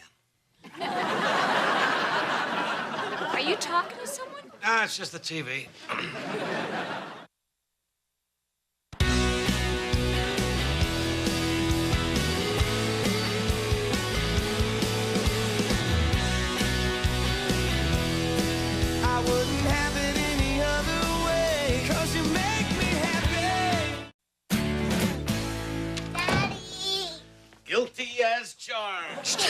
Are you talking to someone? Nah, it's just the TV. I wouldn't have it any other way, 'cause you make me happy. Daddy. Guilty as charged.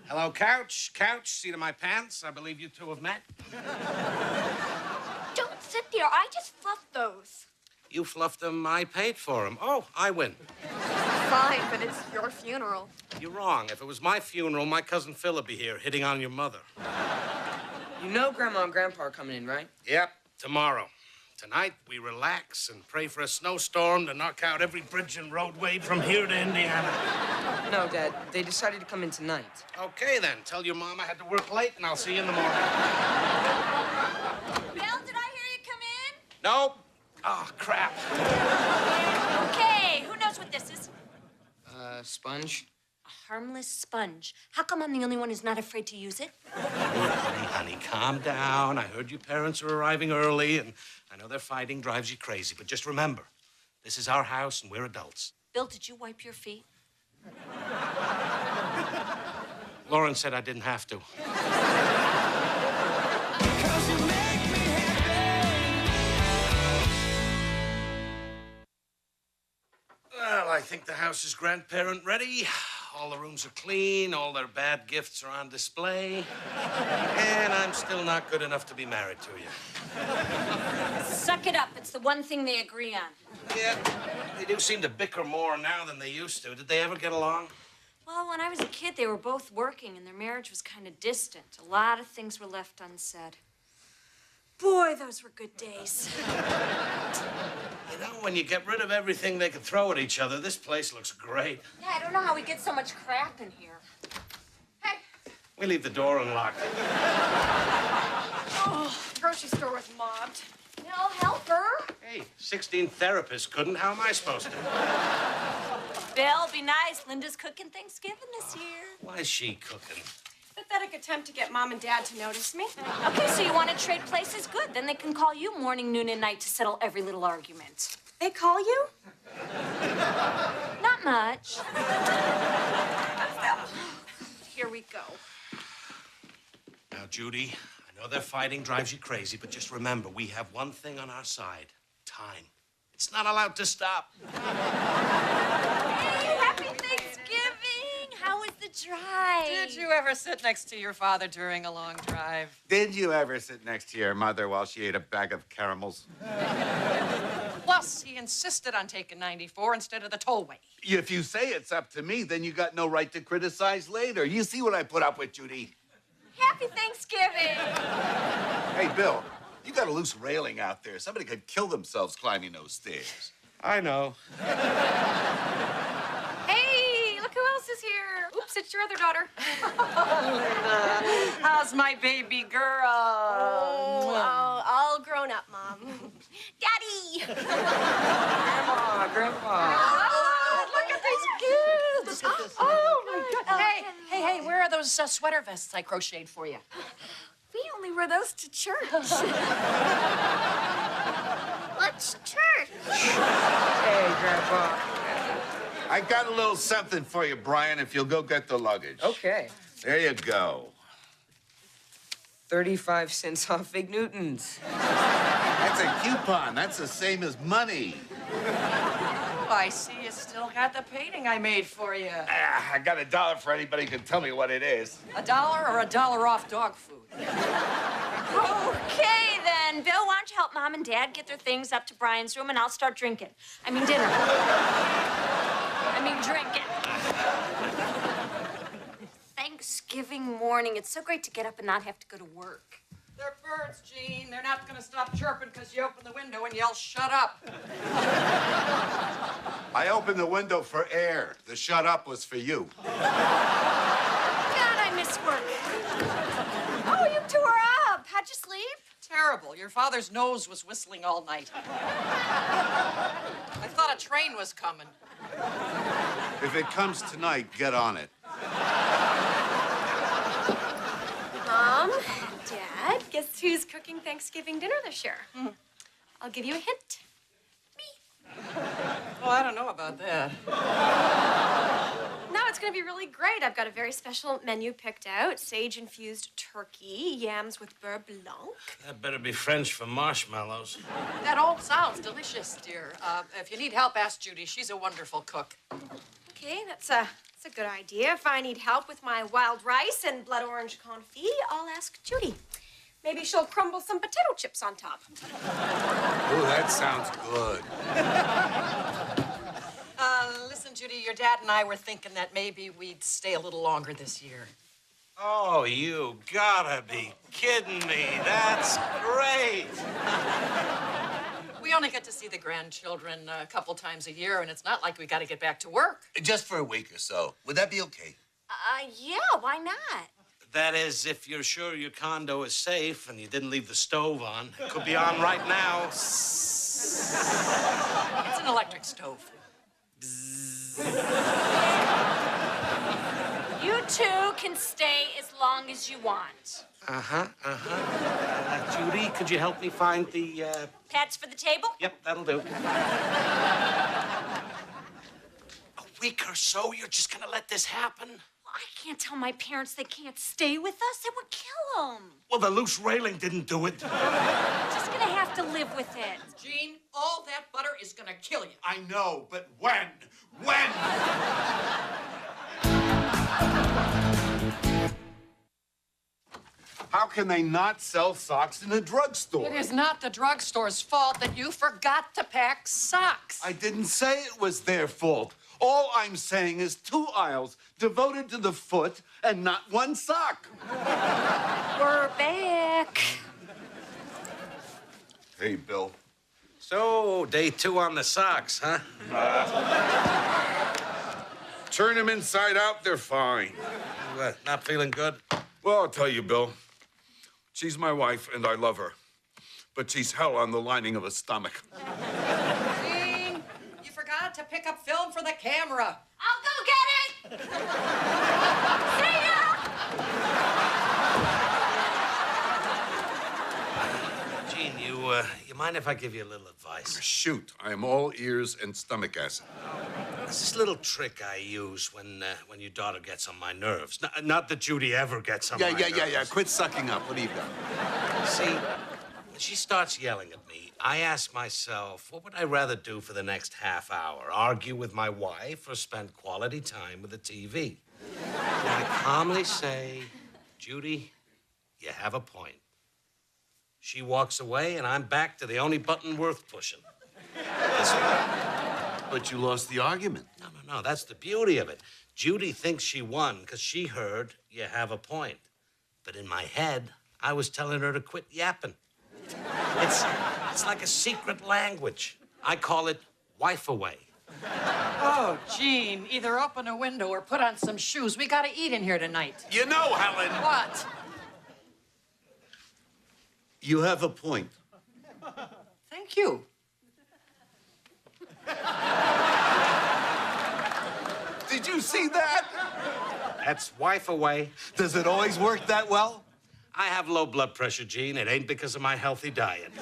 Hello, Couch. Couch, seat of my pants. I believe you two have met. Don't sit there. I just fluffed those. You fluffed them, I paid for them. Oh, I win. Fine, but it's your funeral. You're wrong. If it was my funeral, my cousin Phil would be here hitting on your mother. You know Grandma and Grandpa are coming in, right? Yep, tomorrow. Tonight, we relax and pray for a snowstorm to knock out every bridge and roadway from here to Indiana. No, Dad. They decided to come in tonight. Okay, then. Tell your mom I had to work late, and I'll see you in the morning. Bill, did I hear you come in? Nope. Oh, crap. Okay, who knows what this is? Sponge? A harmless sponge. How come I'm the only one who's not afraid to use it? Honey, calm down. I heard your parents are arriving early, and I know their fighting drives you crazy. But just remember, this is our house, and we're adults. Bill, did you wipe your feet? Lauren said I didn't have to. 'Cause you make me Well, I think the house is grandparent ready. All the rooms are clean, all their bad gifts are on display. And I'm still not good enough to be married to you. Suck it up. It's the one thing they agree on. Yeah, they do seem to bicker more now than they used to. Did they ever get along? Well, when I was a kid, they were both working, and their marriage was kind of distant. A lot of things were left unsaid. Boy, those were good days. You know, when you get rid of everything they can throw at each other, this place looks great. Yeah, I don't know how we get so much crap in here. Hey, We leave the door unlocked. grocery store was mobbed. No, help her. Hey, 16 therapists couldn't. How am I supposed to? Bill, be nice. Linda's cooking Thanksgiving this year. Why is she cooking? Pathetic attempt to get Mom and Dad to notice me. Okay, so you want to trade places? Good. Then they can call you morning, noon, and night to settle every little argument. They call you? Not much. Here we go. Now, Judy, I know their fighting drives you crazy, but just remember, we have one thing on our side. Time. It's not allowed to stop. Hey, happy Thanksgiving! How was the drive? Did you ever sit next to your father during a long drive? Did you ever sit next to your mother while she ate a bag of caramels? Plus, he insisted on taking 94 instead of the tollway. If you say it's up to me, then you got no right to criticize later. You see what I put up with, Judy? Happy Thanksgiving! Hey, Bill, you got a loose railing out there. Somebody could kill themselves climbing those stairs. I know. Hey, look who else is here. Oops, it's your other daughter. How's my baby girl? Oh, all grown up, Mom. Daddy! Grandpa. Oh, look at these kids! Oh, my God. Hey, where are those sweater vests I crocheted for you? We only wear those to church. What's church? Hey, Grandpa. I got a little something for you, Brian, if you'll go get the luggage. Okay. There you go. 35 cents off Fig Newtons. That's a coupon. That's the same as money. Oh, I see you still got the painting I made for you. I got $1 for anybody who can tell me what it is. $1 or $1 off dog food? Okay, then. Bill, why don't you help Mom and Dad get their things up to Brian's room, and I'll start drinking. I mean, dinner. Drinking. Thanksgiving morning. It's so great to get up and not have to go to work. They're birds, Gene. They're not gonna stop chirping because you open the window and yell, shut up. I opened the window for air. The shut up was for you. God, I miss work. Oh, you two are up. How'd you sleep? Terrible. Your father's nose was whistling all night. I thought a train was coming. If it comes tonight, get on it. Mom, Dad, guess who's cooking Thanksgiving dinner this year? I'll give you a hint. Oh, I don't know about that. No, it's gonna be really great. I've got a very special menu picked out. Sage-infused turkey, yams with beurre blanc. That better be French for marshmallows. That all sounds delicious, dear. If you need help, ask Judy. She's a wonderful cook. Okay, that's a good idea. If I need help with my wild rice and blood orange confit, I'll ask Judy. Maybe she'll crumble some potato chips on top. Ooh, that sounds good. Listen, Judy, your dad and I were thinking that maybe we'd stay a little longer this year. Oh, you gotta be kidding me. That's great. We only get to see the grandchildren a couple times a year, and it's not like we got to get back to work. Just for a week or so. Would that be okay? Yeah, why not? That is, if you're sure your condo is safe and you didn't leave the stove on. It could be on right now. It's an electric stove. You two can stay as long as you want. Judy, could you help me find the, Pads for the table? Yep, that'll do. A week or so, you're just gonna let this happen? Well, I can't tell my parents they can't stay with us. It would kill them. Well, the loose railing didn't do it. Just gonna have to live with it. Gene, all that butter is gonna kill you. I know, but when? When? How can they not sell socks in a drugstore? It is not the drugstore's fault that you forgot to pack socks. I didn't say it was their fault. All I'm saying is 2 aisles devoted to the foot and not 1 sock. We're back. Hey, Bill. So, day 2 on the socks, huh? Turn them inside out, they're fine. What, not feeling good? Well, I'll tell you, Bill. She's my wife, and I love her. But she's hell on the lining of a stomach. Gene, you forgot to pick up film for the camera. I'll go get it. See ya. Gene, you mind if I give you a little advice? Shoot, I am all ears and stomach acid. There's this little trick I use when your daughter gets on my nerves. Not that Judy ever gets on my nerves. Yeah. Quit sucking up. What do you got? See, when she starts yelling at me, I ask myself, what would I rather do for the next half hour? Argue with my wife or spend quality time with the TV? And I calmly say, Judy, you have a point. She walks away, and I'm back to the only button worth pushing. But you lost the argument. No, that's the beauty of it. Judy thinks she won because she heard you have a point. But in my head, I was telling her to quit yapping. It's like a secret language. I call it wife away. Oh, Gene, either open a window or put on some shoes. We gotta eat in here tonight. You know, Helen. What? You have a point. Thank you. Did you see that? That's wife away. Does it always work that well? I have low blood pressure, Gene. It ain't because of my healthy diet.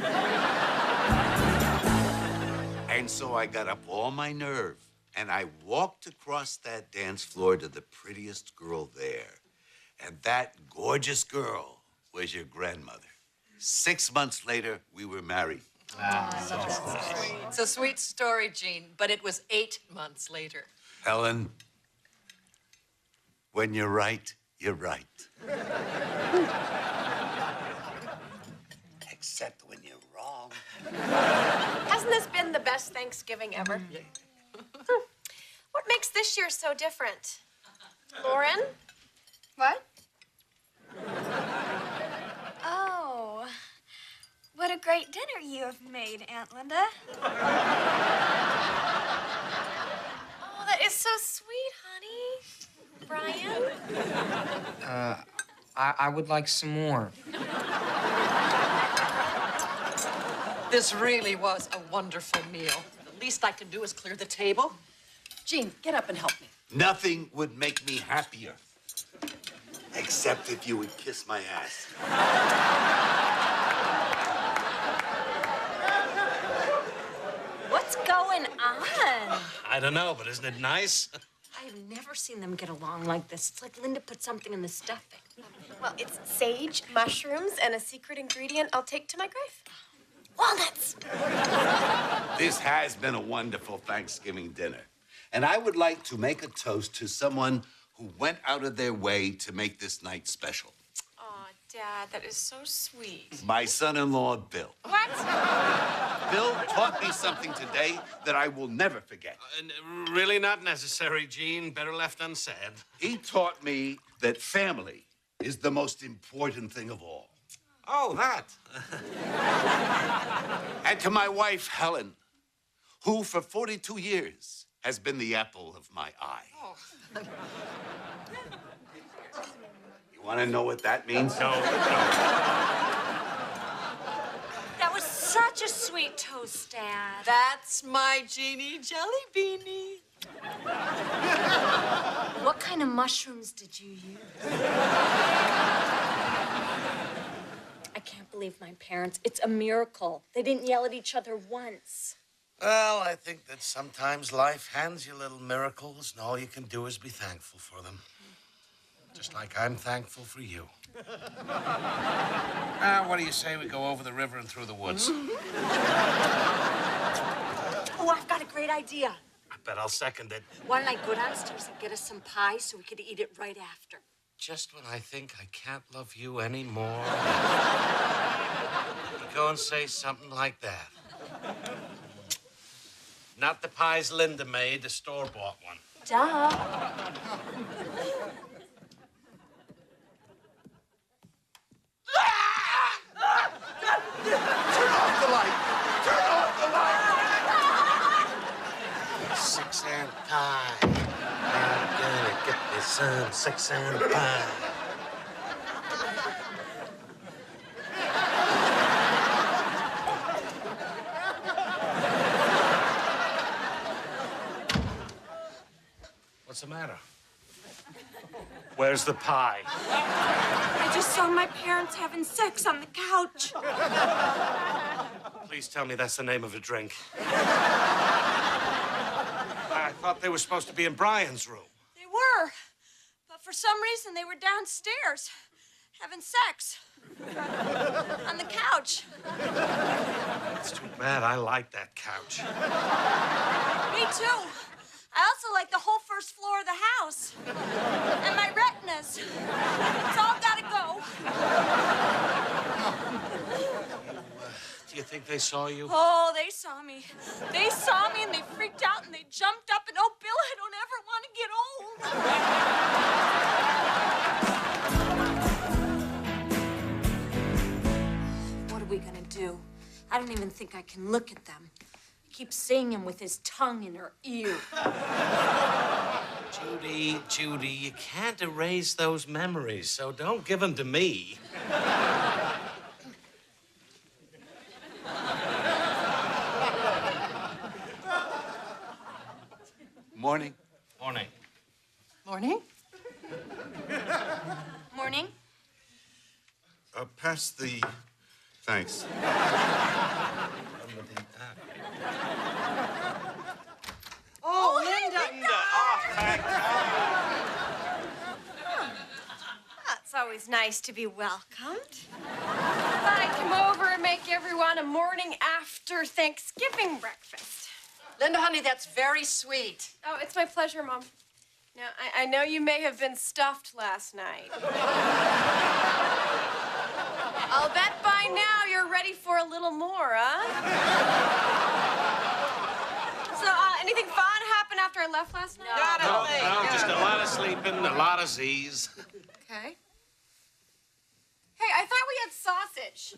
And so I got up all my nerve, and I walked across that dance floor to the prettiest girl there. And that gorgeous girl was your grandmother. 6 months later, we were married. It's a sweet story, Gene, but it was 8 months later. Helen, when you're right, you're right. Except when you're wrong. Hasn't this been the best Thanksgiving ever? What makes this year so different? Lauren? What? Oh. What a great dinner you have made, Aunt Linda. Oh, that is so sweet, honey. Brian? I would like some more. This really was a wonderful meal. The least I can do is clear the table. Jean, get up and help me. Nothing would make me happier. Except if you would kiss my ass. What's going on? I don't know, but isn't it nice? I've never seen them get along like this. It's like Linda put something in the stuffing. Well, it's sage, mushrooms, and a secret ingredient I'll take to my grave. Walnuts! This has been a wonderful Thanksgiving dinner. And I would like to make a toast to someone who went out of their way to make this night special. Aw, Dad, that is so sweet. My son-in-law, Bill. What? Bill taught me something today that I will never forget. Really not necessary, Gene. Better left unsaid. He taught me that family is the most important thing of all. Oh, that. And to my wife, Helen, who for 42 years has been the apple of my eye. Oh. You want to know what that means? No. That was such a sweet toast, Dad. That's my Jeannie Jelly Beanie. What kind of mushrooms did you use? I can't believe my parents. It's a miracle. They didn't yell at each other once. Well, I think that sometimes life hands you little miracles, and all you can do is be thankful for them. Just like I'm thankful for you. Now, what do you say we go over the river and through the woods? Oh, I've got a great idea. I bet I'll second it. Why don't I go downstairs and get us some pie so we could eat it right after? Just when I think I can't love you anymore, you go and say something like that. Not the pies Linda made, the store-bought one. Duh. Turn off the light! Turn off the light! 6-cent pie. I'm gonna get me some 6-cent pie. What's the matter? Where's the pie? I just saw my parents having sex on the couch. Please tell me that's the name of a drink. I thought they were supposed to be in Brian's room. They were, but for some reason they were downstairs having sex on the couch. It's too bad. I like that couch. Me too. I also like the whole first floor of the house. And my retinas. It's all gotta go. Do you think they saw you? Oh, they saw me. They saw me and they freaked out and they jumped up and, oh, Bill, I don't ever want to get old. What are we gonna do? I don't even think I can look at them. Keep seeing him with his tongue in her ear. Judy, you can't erase those memories, so don't give them to me. Morning. Morning. Morning. Morning. Pass the... Thanks. Oh, Linda. It's always nice to be welcomed. I thought I'd come over and make everyone a morning after Thanksgiving breakfast. Linda, honey, that's very sweet. Oh, it's my pleasure, Mom. Now, I know you may have been stuffed last night. I'll bet by now you're ready for a little more, huh? So, anything fun happened after I left last night? No, just a lot of sleeping, a lot of Z's. Okay. Hey, I thought we had sausage.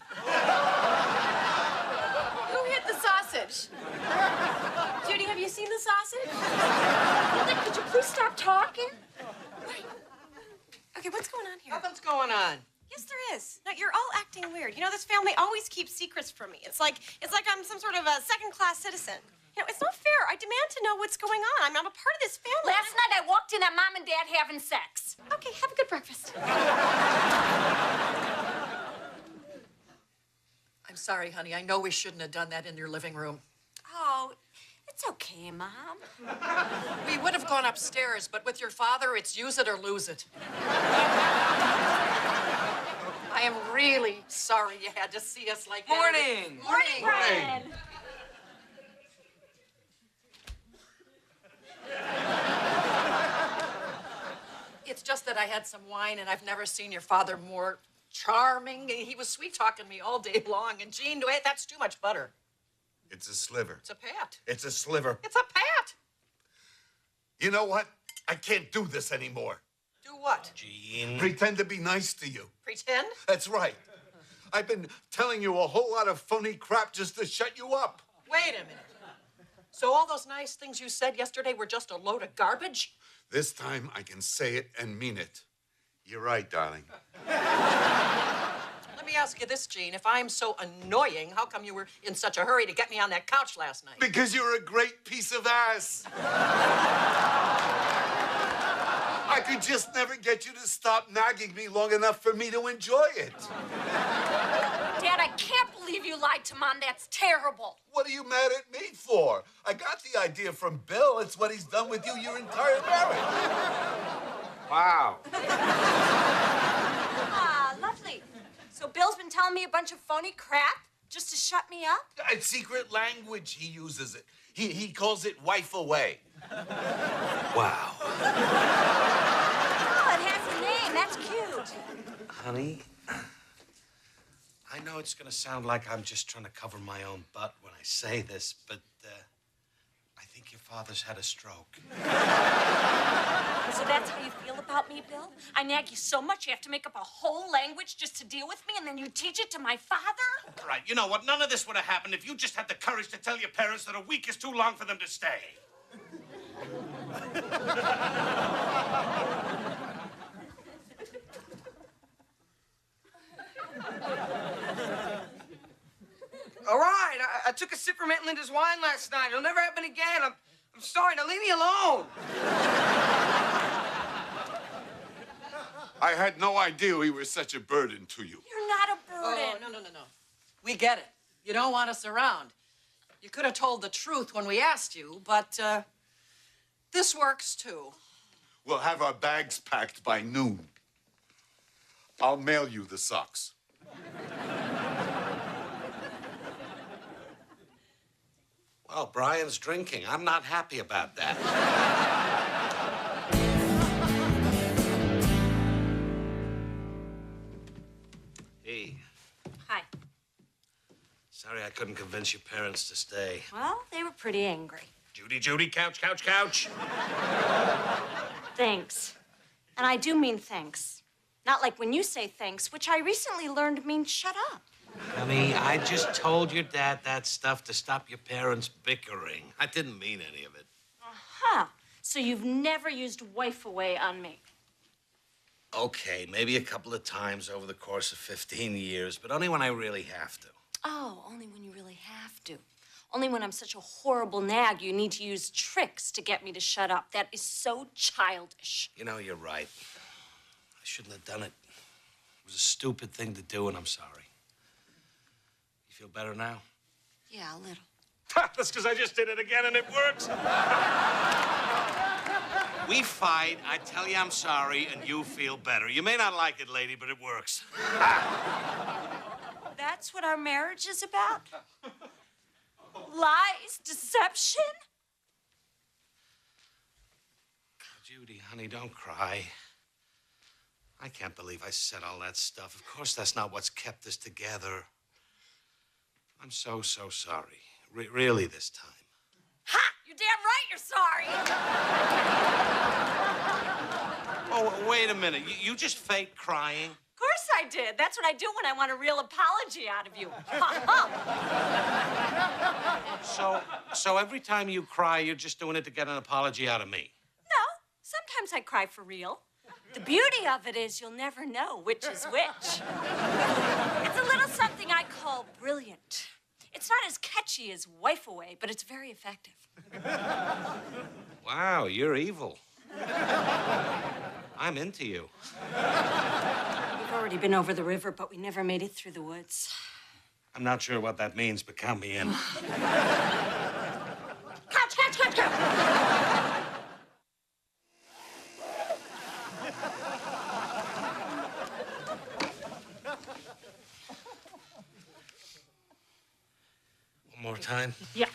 Who hid the sausage? Judy, have you seen the sausage? Hilda, could you please stop talking? Wait. Okay, what's going on here? Nothing's going on. Yes, there is. No, you're all acting weird. You know, this family always keeps secrets from me. It's like I'm some sort of a second-class citizen. You know, it's not fair. I demand to know what's going on. I'm a part of this family. Last night I walked in on Mom and Dad having sex. Okay, have a good breakfast. I'm sorry, honey. I know we shouldn't have done that in your living room. Oh, it's okay, Mom. We would have gone upstairs, but with your father, it's use it or lose it. I am really sorry you had to see us like that. Morning. Morning. Fred. It's just that I had some wine, and I've never seen your father more charming. He was sweet-talking me all day long. And, Jean, wait, that's too much butter. It's a sliver. It's a pat. It's a sliver. It's a pat. You know what? I can't do this anymore. Do what? Gene. Pretend to be nice to you. Pretend? That's right. I've been telling you a whole lot of phony crap just to shut you up. Wait a minute. So all those nice things you said yesterday were just a load of garbage? This time I can say it and mean it. You're right, darling. Let me ask you this, Jean. If I'm so annoying, how come you were in such a hurry to get me on that couch last night? Because you're a great piece of ass. I could just never get you to stop nagging me long enough for me to enjoy it. Dad, I can't believe you lied to Mom. That's terrible. What are you mad at me for? I got the idea from Bill. It's what he's done with you your entire marriage. Wow. Ah, lovely. So Bill's been telling me a bunch of phony crap just to shut me up? It's secret language he uses it. He calls it wife away. Wow. Oh, it has a name. That's cute. Honey, I know it's going to sound like I'm just trying to cover my own butt when I say this, but I think your father's had a stroke. So that's how you feel about me, Bill? I nag you so much you have to make up a whole language just to deal with me, and then you teach it to my father? Right, you know what? None of this would have happened if you just had the courage to tell your parents that a week is too long for them to stay. All right, I took a sip from Aunt Linda's wine last night. It'll never happen again. I'm sorry. Now leave me alone. I had no idea we were such a burden to you. You're not a burden. Oh, no. We get it. You don't want us around. You could have told the truth when we asked you, but this works too. We'll have our bags packed by noon. I'll mail you the socks. Well, Brian's drinking. I'm not happy about that. Hey. Hi. Sorry I couldn't convince your parents to stay. Well, they were pretty angry. Judy, couch. Thanks. And I do mean thanks. Not like when you say thanks, which I recently learned means shut up. Honey, I just told your dad that stuff to stop your parents bickering. I didn't mean any of it. Huh. So you've never used wife away on me. Okay, maybe a couple of times over the course of 15 years, but only when I really have to. Oh, only when you really have to. Only when I'm such a horrible nag, you need to use tricks to get me to shut up. That is so childish. You know, you're right. I shouldn't have done it. It was a stupid thing to do, and I'm sorry. You feel better now? Yeah, a little. That's because I just did it again, and it works. We fight, I tell you I'm sorry, and you feel better. You may not like it, lady, but it works. That's what our marriage is about? Lies, deception? Judy, honey, don't cry. I can't believe I said all that stuff. Of course, that's not what's kept us together. I'm so sorry. Really this time. Ha! You're damn right you're sorry. Oh, wait a minute. You just fake crying? Of course I did. That's what I do when I want a real apology out of you. So every time you cry, you're just doing it to get an apology out of me? No, sometimes I cry for real. The beauty of it is you'll never know which is which. It's a little something I call brilliant. It's not as catchy as Wife Away, but it's very effective. Wow, you're evil. I'm into you. We've already been over the river, but we never made it through the woods. I'm not sure what that means, but count me in. Catch! One more time. Yeah.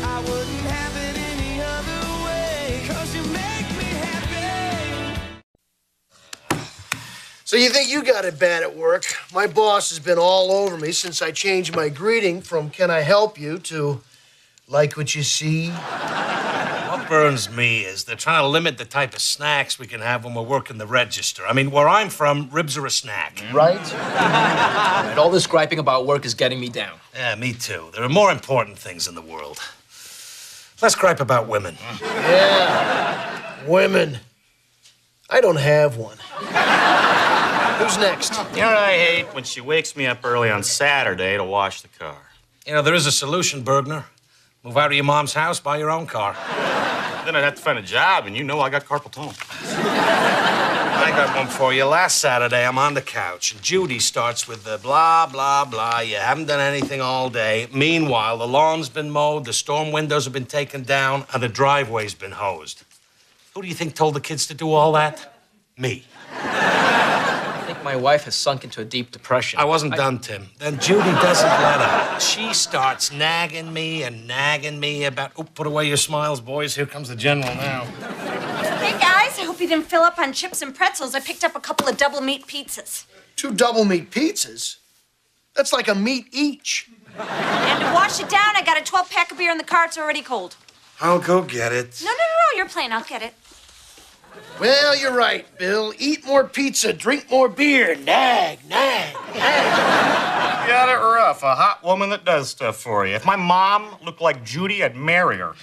I wouldn't have it any other way, 'cause you make me happy. So you think you got it bad at work? My boss has been all over me since I changed my greeting from "Can I help you?" to "Like what you see." What burns me is they're trying to limit the type of snacks we can have when we're working the register. I mean, where I'm from, ribs are a snack. Right? And all this griping about work is getting me down. Yeah, me too. There are more important things in the world. Let's gripe about women. Yeah, women. I don't have one. Who's next? You know what I hate? When she wakes me up early on Saturday to wash the car. You know, there is a solution, Bergner. Move out of your mom's house, buy your own car. Then I'd have to find a job, and you know I got carpal tunnel. I got one for you. Last Saturday, I'm on the couch, and Judy starts with the blah, blah, blah. You haven't done anything all day. Meanwhile, the lawn's been mowed, the storm windows have been taken down, and the driveway's been hosed. Who do you think told the kids to do all that? Me. I think my wife has sunk into a deep depression. I wasn't done, Tim. Then Judy doesn't let up. She starts nagging me about... Oh, put away your smiles, boys. Here comes the general now. Hey, guys, I hope you didn't fill up on chips and pretzels. I picked up a couple of double meat pizzas. 2 double meat pizzas? That's like a meat each. And to wash it down, I got a 12-pack of beer in the car. It's already cold. I'll go get it. No, you're playing. I'll get it. Well, you're right, Bill. Eat more pizza, drink more beer, nag. You got it rough. A hot woman that does stuff for you. If my mom looked like Judy, I'd marry her.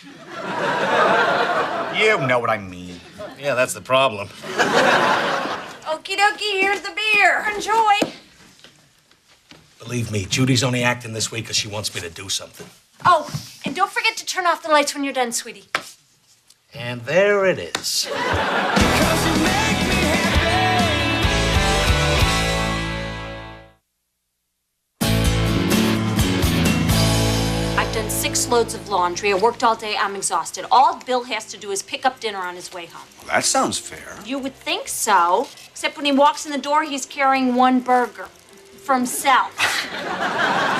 You know what I mean. Yeah, that's the problem. Okie dokie, here's the beer. Enjoy. Believe me, Judy's only acting this way because she wants me to do something. Oh, and don't forget to turn off the lights when you're done, sweetie. And there it is. I've done 6 loads of laundry. I worked all day. I'm exhausted. All Bill has to do is pick up dinner on his way home. Well, that sounds fair. You would think so, except when he walks in the door, he's carrying 1 burger for himself.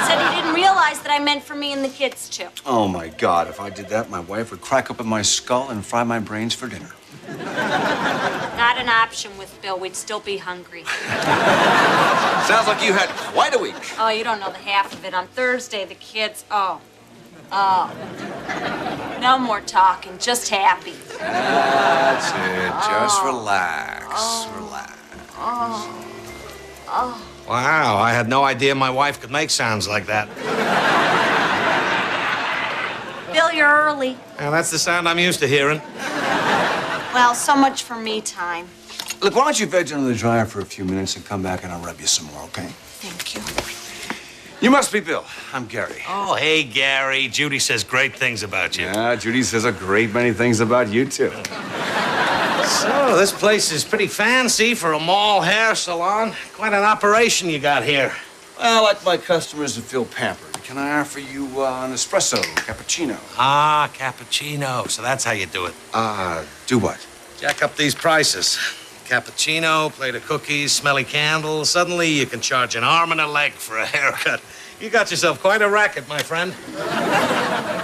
Said he didn't realize that I meant for me and the kids, too. Oh, my God. If I did that, my wife would crack open my skull and fry my brains for dinner. Not an option with Bill. We'd still be hungry. Sounds like you had quite a week. Oh, you don't know the half of it. On Thursday, the kids, oh. No more talking, just happy. That's it. Just relax. Relax. Wow, I had no idea my wife could make sounds like that. Bill, you're early. Yeah, that's the sound I'm used to hearing. Well, so much for me time. Look, why don't you veg under the dryer for a few minutes and come back and I'll rub you some more, okay? Thank you. You must be Bill. I'm Gary. Oh, hey, Gary. Judy says great things about you. Yeah, Judy says a great many things about you, too. So, this place is pretty fancy for a mall hair salon. Quite an operation you got here. Well, I like my customers to feel pampered. Can I offer you an espresso, cappuccino? Ah, cappuccino. So that's how you do it. Do what? Jack up these prices. Cappuccino, plate of cookies, smelly candles. Suddenly you can charge an arm and a leg for a haircut. You got yourself quite a racket, my friend.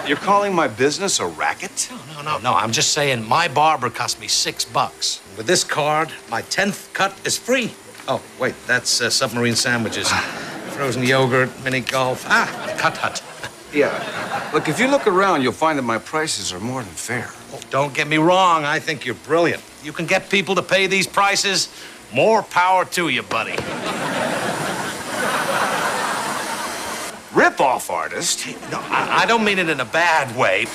You're calling my business a racket? No. I'm just saying my barber cost me $6. With this card, my 10th cut is free. Oh, wait, that's submarine sandwiches. Frozen yogurt, mini golf. Cut hut. Yeah. Look, if you look around, you'll find that my prices are more than fair. Oh, don't get me wrong. I think you're brilliant. You can get people to pay these prices. More power to you, buddy. Rip-off artist? No, I don't mean it in a bad way.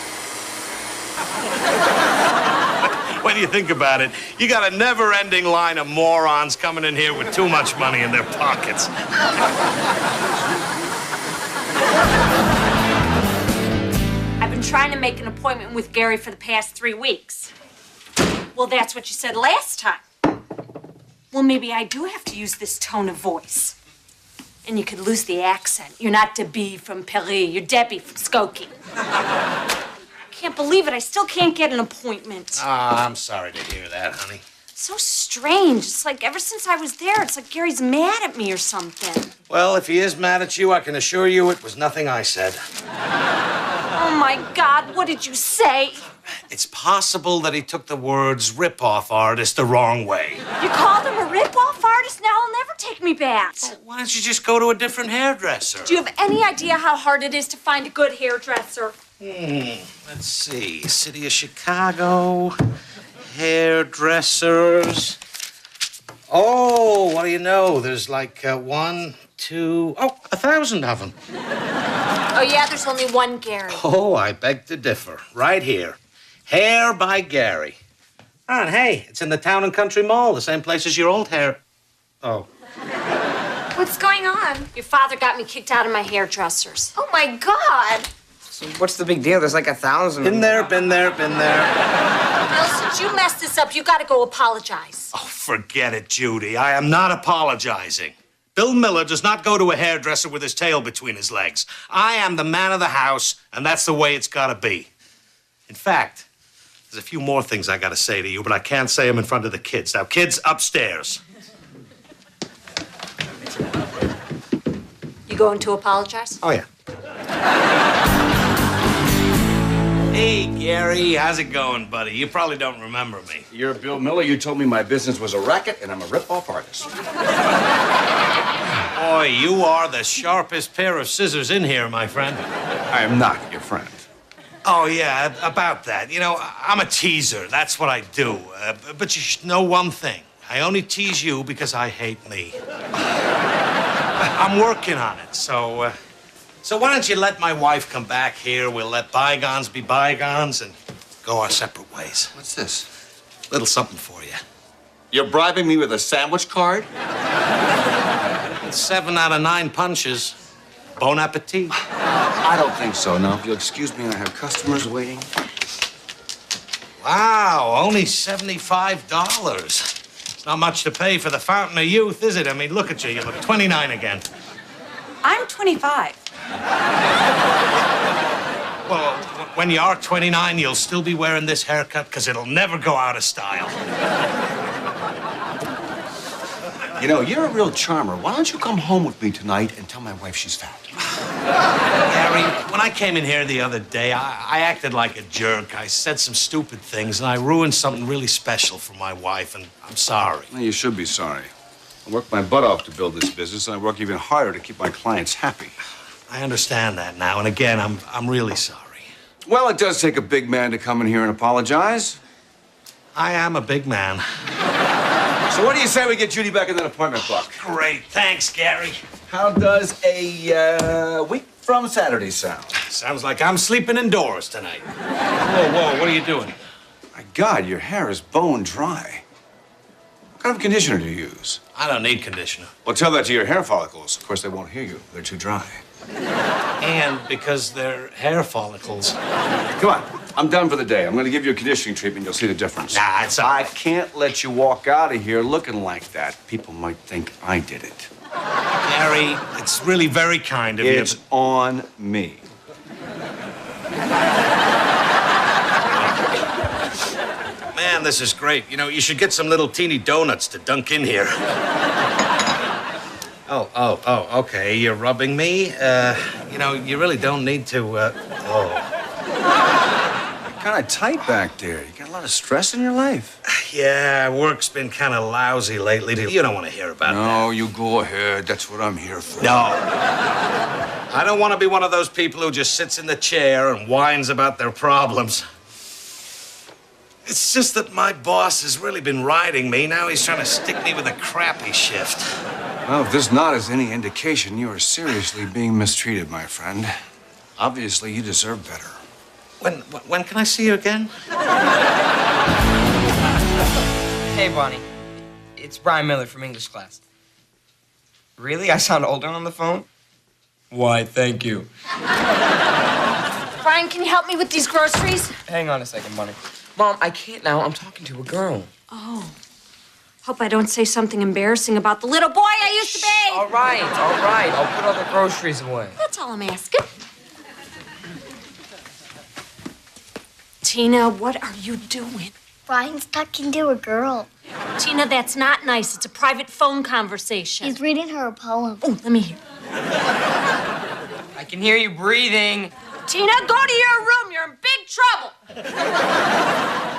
When you think about it, you got a never-ending line of morons coming in here with too much money in their pockets. I've been trying to make an appointment with Gary for the past 3 weeks. Well, that's what you said last time. Well, maybe I do have to use this tone of voice. And you could lose the accent. You're not Debbie from Paris. You're Debbie from Skokie. Can't believe it. I still can't get an appointment. I'm sorry to hear that, honey. So strange. It's like ever since I was there, it's like Gary's mad at me or something. Well, if he is mad at you, I can assure you it was nothing I said. Oh, my God. What did you say? It's possible that he took the words rip-off artist the wrong way. You called him a rip-off artist? Now he'll never take me back. Why don't you just go to a different hairdresser? Do you have any idea how hard it is to find a good hairdresser? Let's see. City of Chicago, hairdressers. Oh, what do you know? There's like 1,000 of them. Oh, yeah? There's only one Gary. Oh, I beg to differ. Right here. Hair by Gary. Oh, and hey, it's in the Town and Country Mall, the same place as your old hair. Oh. What's going on? Your father got me kicked out of my hairdressers. Oh, my God. So what's the big deal? There's like 1,000. Been there. Bill, since you messed this up, you got to go apologize. Oh, forget it, Judy. I am not apologizing. Bill Miller does not go to a hairdresser with his tail between his legs. I am the man of the house, and that's the way it's got to be. In fact, there's a few more things I got to say to you, but I can't say them in front of the kids. Now, kids, upstairs. You going to apologize? Oh, yeah. Hey, Gary, how's it going, buddy? You probably don't remember me. You're Bill Miller. You told me my business was a racket, and I'm a rip-off artist. Boy, you are the sharpest pair of scissors in here, my friend. I am not your friend. Oh, yeah, about that. You know, I'm a teaser. That's what I do. But you should know one thing. I only tease you because I hate me. I'm working on it, so why don't you let my wife come back here? We'll let bygones be bygones and go our separate ways. What's this? Little something for you. You're bribing me with a sandwich card? 7 out of 9 punches. Bon appetit. I don't think so. Now, if you'll excuse me, I have customers waiting. Wow, only $75. It's not much to pay for the fountain of youth, is it? I mean, look at you. You look 29 again. I'm 25. Well, when you are 29, you'll still be wearing this haircut because it'll never go out of style. You know, you're a real charmer. Why don't you come home with me tonight and tell my wife she's fat? Gary, when I came in here the other day, I acted like a jerk. I said some stupid things, and I ruined something really special for my wife, and I'm sorry. Well, you should be sorry. I worked my butt off to build this business, and I work even harder to keep my clients happy. I understand that now, and again, I'm really sorry. Well, it does take a big man to come in here and apologize. I am a big man. So what do you say we get Judy back in that appointment book? Great. Thanks, Gary. How does a week from Saturday sound? Sounds like I'm sleeping indoors tonight. Whoa, what are you doing? My God, your hair is bone dry. What kind of conditioner do you use? I don't need conditioner. Well, tell that to your hair follicles. Of course, they won't hear you. They're too dry. And because they're hair follicles. Come on. I'm done for the day. I'm going to give you a conditioning treatment. You'll see the difference. Nah, it's all right. I can't let you walk out of here looking like that. People might think I did it. Gary, it's really very kind of you. It's on me. Man, this is great. You know, you should get some little teeny donuts to dunk in here. Oh, okay. You're rubbing me? You know, you really don't need to, Kind of tight back there. You got a lot lot of stress in your life? Yeah, work's been kind of lousy lately. You don't want to hear about that. No, you go ahead. That's what I'm here for. No. I don't want to be one of those people who just sits in the chair and whines about their problems. It's just that my boss has really been riding me. Now he's trying to stick me with a crappy shift. Well, if this nod is any indication, you are seriously being mistreated, my friend. Obviously, you deserve better. When can I see you again? Hey, Bonnie. It's Brian Miller from English class. Really? I sound older on the phone? Why, thank you. Brian, can you help me with these groceries? Hang on a second, Bonnie. Mom, I can't now. I'm talking to a girl. Oh. Hope I don't say something embarrassing about the little boy I used to be. All right. I'll put all the groceries away. That's all I'm asking. Tina, what are you doing? Brian's talking to a girl. Tina, that's not nice. It's a private phone conversation. He's reading her a poem. Oh, let me hear. I can hear you breathing. Tina, go to your room. You're in big trouble.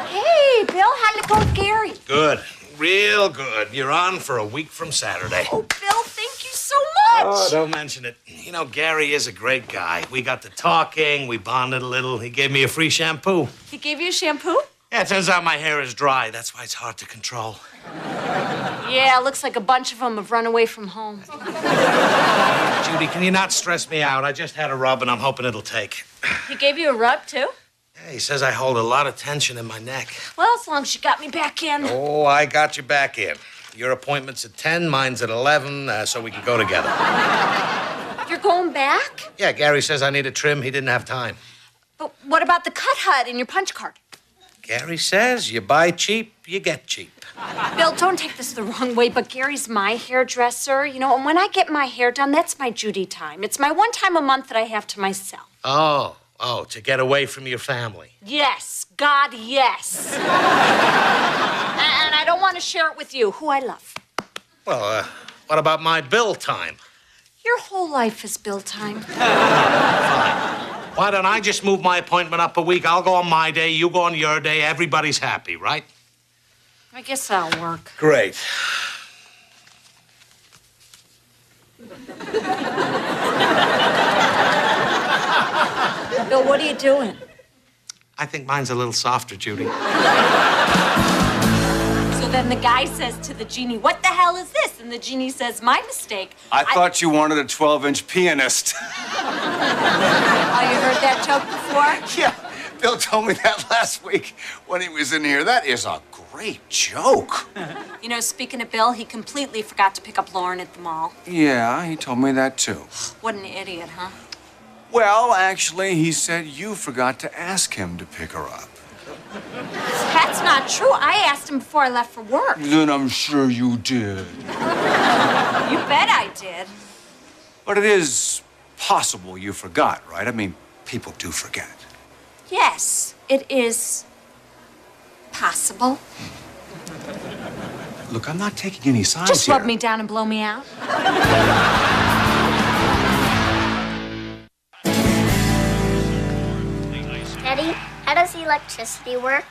Hey, Bill, how'd it go with Gary? Good. Real good. You're on for a week from Saturday. Oh, Bill, thank you so much. Oh, don't mention it. You know, Gary is a great guy. We got to talking, we bonded a little. He gave me a free shampoo. He gave you a shampoo? Yeah, it turns out my hair is dry. That's why it's hard to control. Yeah, looks like a bunch of them have run away from home. Judy, can you not stress me out? I just had a rub, and I'm hoping it'll take. He gave you a rub, too? Yeah, he says I hold a lot of tension in my neck. Well, as long as you got me back in. Oh, I got you back in. Your appointment's at 10, mine's at 11, so we can go together. You're going back? Yeah, Gary says I need a trim. He didn't have time. But what about the cut hut in your punch card? Gary says you buy cheap, you get cheap. Bill, don't take this the wrong way, but Gary's my hairdresser, you know, and when I get my hair done, that's my Judy time. It's my one time a month that I have to myself. Oh, to get away from your family. Yes, God, yes. And I don't want to share it with you, who I love. Well, what about my Bill time? Your whole life is Bill time. Fine. Why don't I just move my appointment up a week? I'll go on my day, you go on your day. Everybody's happy, right? I guess that'll work. Great. Bill, what are you doing? I think mine's a little softer, Judy. So then the guy says to the genie, "What the hell is this?" And the genie says, "My mistake. I thought you wanted a 12-inch pianist. Oh, you heard that joke before? Yeah, Bill told me that last week when he was in here. That is a great joke. You know, speaking of Bill, he completely forgot to pick up Lauren at the mall. Yeah, he told me that too. What an idiot, huh? Well, actually, he said you forgot to ask him to pick her up. That's not true. I asked him before I left for work. Then I'm sure you did. You bet I did. But it is possible you forgot, right? I mean, people do forget. Yes, it is possible. Look, I'm not taking any sides Just here. rub me down and blow me out. Daddy, how does electricity work?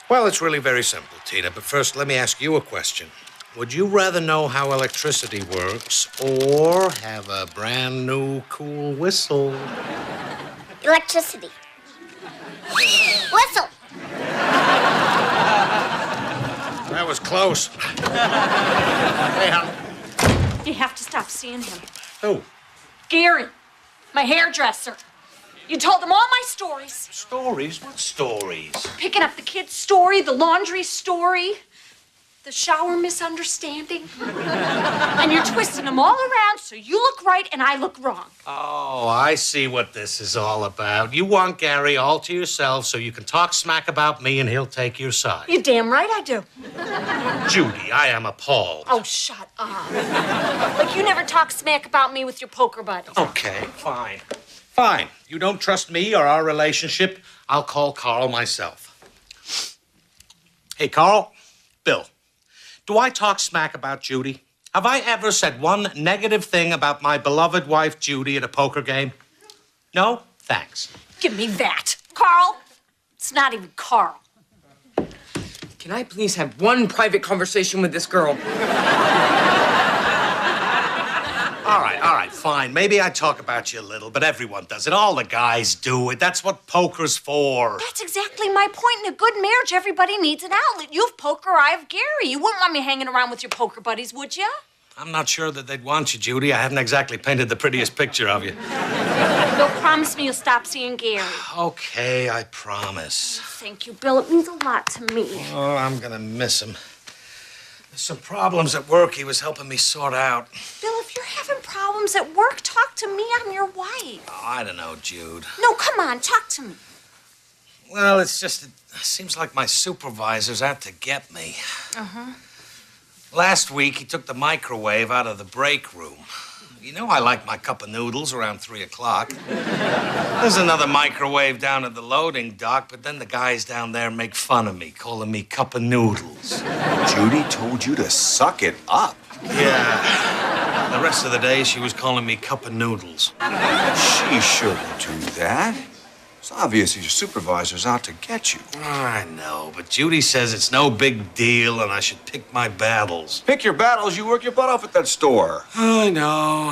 Well, it's really very simple, Tina. But first, let me ask you a question. Would you rather know how electricity works or have a brand new cool whistle? Electricity. Whistle. That was close. Hey, hon. You have to stop seeing him. Who? Gary, my hairdresser. You told him all my stories. Stories? What stories? Picking up the kid's story, the laundry story, the shower misunderstanding. And you're twisting them all around so you look right and I look wrong. Oh, I see what this is all about. You want Gary all to yourself so you can talk smack about me and he'll take your side. You're damn right I do. Judy, I am appalled. Oh, shut up. Like you never talk smack about me with your poker buddies. Okay, fine. Fine. You don't trust me or our relationship, I'll call Carl myself. Hey, Carl. Bill. Do I talk smack about Judy? Have I ever said one negative thing about my beloved wife, Judy, at a poker game? No? Thanks. Give me that. Carl. It's not even Carl. Can I please have one private conversation with this girl? All right, fine. Maybe I talk about you a little, but everyone does it. All the guys do it. That's what poker's for. That's exactly my point. In a good marriage, everybody needs an outlet. You have poker, I have Gary. You wouldn't want me hanging around with your poker buddies, would you? I'm not sure that they'd want you, Judy. I haven't exactly painted the prettiest picture of you. Bill, promise me you'll stop seeing Gary. Okay, I promise. Thank you, Bill. It means a lot to me. Oh, I'm gonna miss him. There's some problems at work he was helping me sort out. Bill, if you're having problems at work, talk to me. I'm your wife. Oh, I don't know, Jude. No, come on, talk to me. Well, it's just, it seems like my supervisor's out to get me. Uh-huh. Last week, he took the microwave out of the break room. You know I like my cup of noodles around 3 o'clock. There's another microwave down at the loading dock, but then the guys down there make fun of me, calling me cup of noodles. Judy told you to suck it up. Yeah. The rest of the day, she was calling me cup of noodles. She shouldn't do that. It's obvious your supervisor's out to get you. I know, but Judy says it's no big deal and I should pick my battles. Pick your battles. You work your butt off at that store. I know.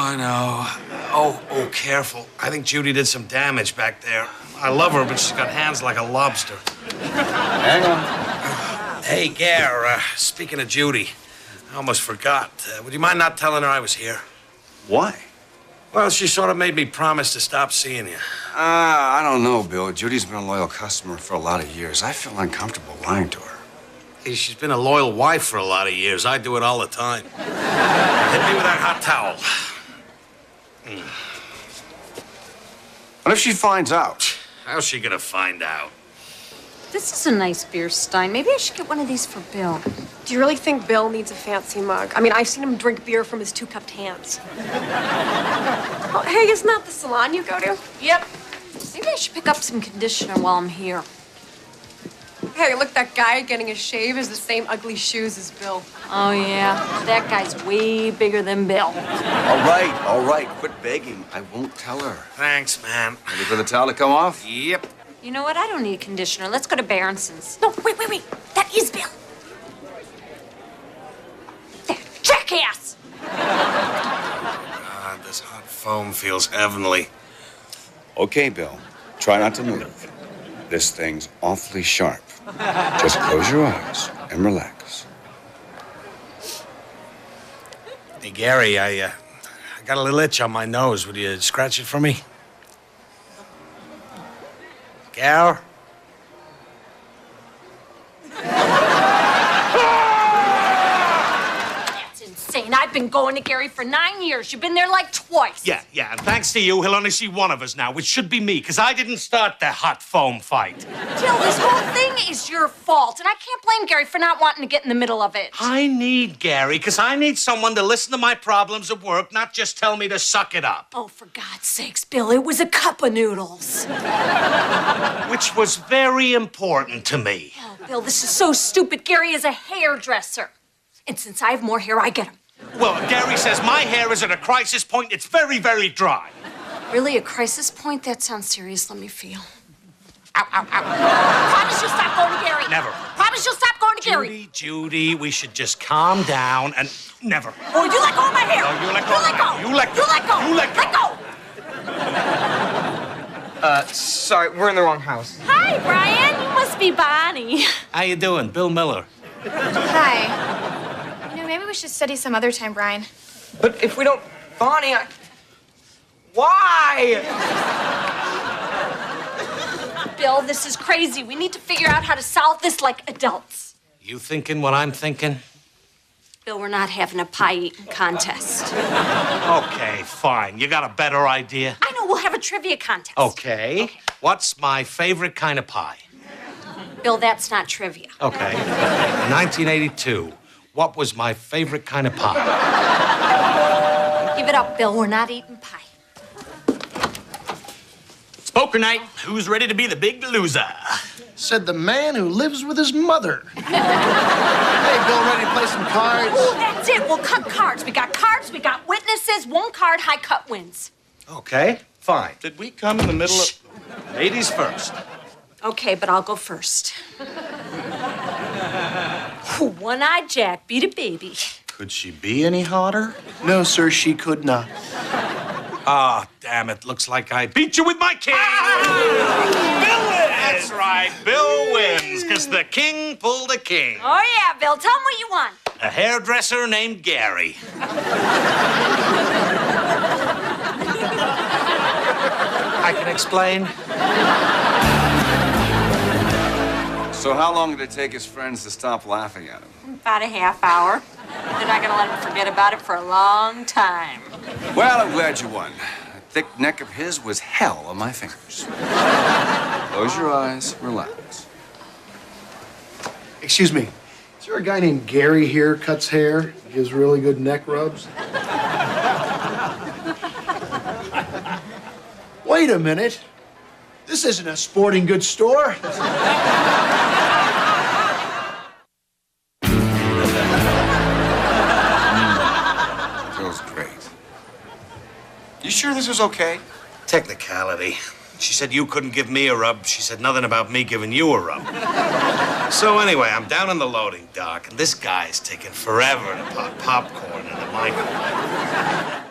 Oh, careful. I think Judy did some damage back there. I love her, but she's got hands like a lobster. Hang on. Hey, Gare, speaking of Judy, I almost forgot. Would you mind not telling her I was here? Why? Well, she sort of made me promise to stop seeing you. I don't know, Bill. Judy's been a loyal customer for a lot of years. I feel uncomfortable lying to her. Hey, she's been a loyal wife for a lot of years. I do it all the time. Hit me with that hot towel. What if she finds out? How's she gonna find out? This is a nice beer stein. Maybe I should get one of these for Bill. Do you really think Bill needs a fancy mug? I mean, I've seen him drink beer from his two-cupped hands. Oh, hey, isn't that the salon you go to? Yep. Maybe I should pick up some conditioner while I'm here. Hey, look, that guy getting his shave has the same ugly shoes as Bill. Oh, yeah. That guy's way bigger than Bill. All right. Quit begging. I won't tell her. Thanks, man. Ready for the towel to come off? Yep. You know what? I don't need conditioner. Let's go to Berenson's. No, wait. That is Bill. That jackass! God, this hot foam feels heavenly. Okay, Bill. Try not to move. This thing's awfully sharp. Just close your eyes and relax. Hey, Gary, I got a little itch on my nose. Would you scratch it for me? Gal? That's insane. I've been going to Gary for 9 years. You've been there like twice. Yeah. And thanks to you, he'll only see one of us now, which should be me, because I didn't start the hot foam fight. Jill, this whole thing is your fault, and I can't blame Gary for not wanting to get in the middle of it. I need Gary, because I need someone to listen to my problems at work, not just tell me to suck it up. Oh, for God's sakes, Bill, it was a cup of noodles. Which was very important to me. Oh, Bill, this is so stupid. Gary is a hairdresser. And since I have more hair, I get him. Well, Gary says my hair is at a crisis point. It's very, very dry. Really, a crisis point? That sounds serious. Let me feel. Ow. Promise you'll stop going to Gary. Never. Promise you'll stop going to Gary. Judy, we should just calm down and never. Oh, you let go of my hair. No, you let go. You let go. Let go. Sorry, we're in the wrong house. Hi, Brian. You must be Bonnie. How you doing? Bill Miller. Hi. You know, maybe we should study some other time, Brian. But if we don't... Bonnie, Why? Bill, this is crazy. We need to figure out how to solve this like adults. You thinking what I'm thinking? Bill, we're not having a pie eating contest. Okay, fine. You got a better idea? I know, we'll have a trivia contest. Okay. What's my favorite kind of pie? Bill, that's not trivia. Okay. In 1982, what was my favorite kind of pie? Give it up, Bill. We're not eating pie. It's poker night. Who's ready to be the big loser? Said the man who lives with his mother. Hey, Bill, ready to play some cards? Oh, that's it. We'll cut cards. We got cards. We got witnesses. One card, high cut wins. Okay, fine. Did we come in the middle of... Ladies first. Okay, but I'll go first. One-eyed Jack beat a baby. Could she be any hotter? No, sir, she could not. Ah, damn it. Looks like I beat you with my king. Bill wins! That's right. Bill wins, because the king pulled a king. Oh, yeah, Bill. Tell him what you want. A hairdresser named Gary. I can explain. So how long did it take his friends to stop laughing at him? About a half hour. They're not going to let him forget about it for a long time. Well, I'm glad you won. That thick neck of his was hell on my fingers. Close your eyes, relax. Excuse me. Is there a guy named Gary here, cuts hair, gives really good neck rubs? Wait a minute. This isn't a sporting goods store. Feels great. You sure this was okay? Technicality. She said you couldn't give me a rub. She said nothing about me giving you a rub. So anyway, I'm down in the loading dock, and this guy's taking forever to pop popcorn in the microwave.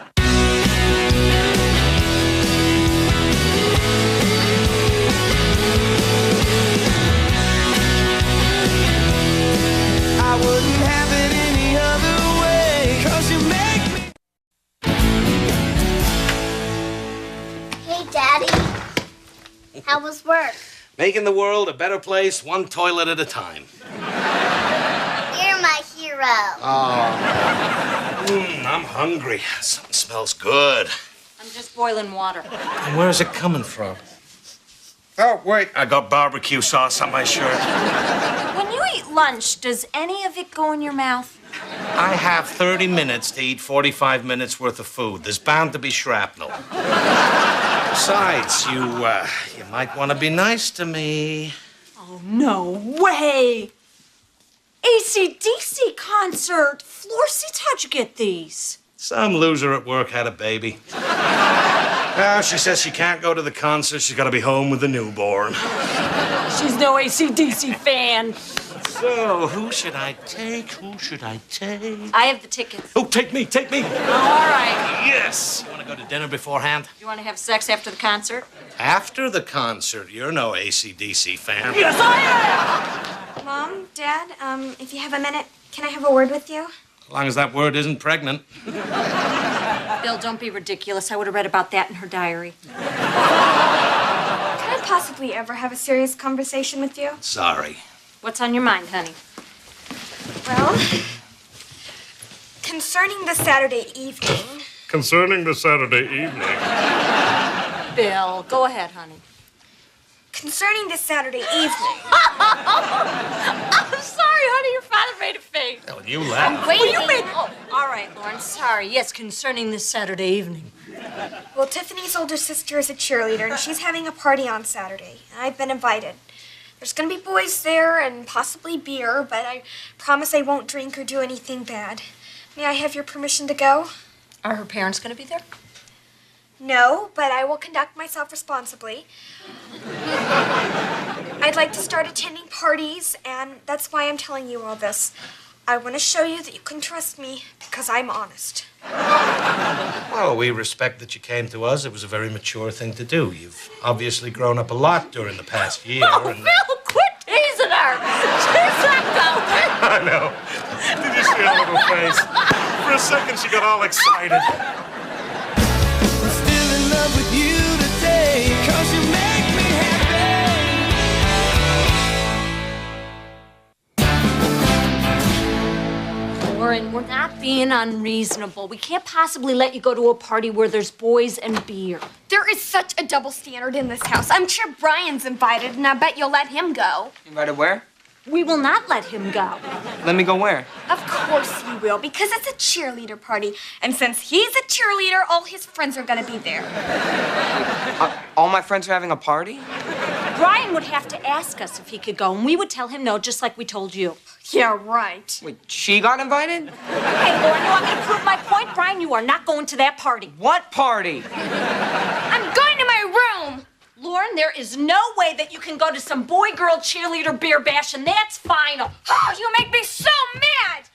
I wouldn't have it any other way, 'cause you make me. Hey, Daddy. How was work? Making the world a better place, one toilet at a time. You're my hero. I'm hungry. Something smells good. I'm just boiling water. And where's it coming from? Oh, wait. I got barbecue sauce on my shirt. When you eat lunch, does any of it go in your mouth? I have 30 minutes to eat 45 minutes worth of food. There's bound to be shrapnel. Besides, you might want to be nice to me. Oh, no way! AC/DC concert! Floor seats, how'd you get these? Some loser at work had a baby. She says she can't go to the concert. She's got to be home with the newborn. She's no AC/DC fan. So, who should I take? Who should I take? I have the tickets. Oh, take me, take me. Oh, all right. Yes. You want to go to dinner beforehand? You want to have sex after the concert? After the concert, you're no AC/DC fan. Yes, I am! Mom, Dad, if you have a minute, can I have a word with you? As long as that word isn't pregnant. Bill, don't be ridiculous. I would have read about that in her diary. Can I possibly ever have a serious conversation with you? Sorry. What's on your mind, honey? Well, concerning the Saturday evening. Concerning the Saturday evening. Bill, go ahead, honey. Concerning this Saturday evening. I'm sorry, honey. Your father made a face. Oh, you laugh. Wait, you made... Oh, all right, Lauren. Sorry. Yes, concerning this Saturday evening. Well, Tiffany's older sister is a cheerleader, and she's having a party on Saturday. I've been invited. There's gonna be boys there and possibly beer, but I promise I won't drink or do anything bad. May I have your permission to go? Are her parents gonna be there? No, but I will conduct myself responsibly. I'd like to start attending parties, and that's why I'm telling you all this. I want to show you that you can trust me because I'm honest. Well, we respect that you came to us. It was a very mature thing to do. You've obviously grown up a lot during the past year. Oh, and... Bill, quit teasing her! She's not going. I know. Did you see her little face? For a second, she got all excited. Still in love with you today, 'cause you make me happy. Lauren, we're not being unreasonable. We can't possibly let you go to a party where there's boys and beer. There is such a double standard in this house. I'm sure Brian's invited, and I bet you'll let him go. Invited where? We will not let him go. Let me go where? Of course you will, because it's a cheerleader party. And since he's a cheerleader, all his friends are gonna be there. All my friends are having a party? Brian would have to ask us if he could go, and we would tell him no, just like we told you. Yeah, right. Wait, she got invited? Hey, Lauren, you want me to prove my point? Brian, you are not going to that party. What party? I'm going to my room. Lauren, there is no way that you can go to some boy-girl cheerleader beer bash, and that's final. Oh, you make me so mad.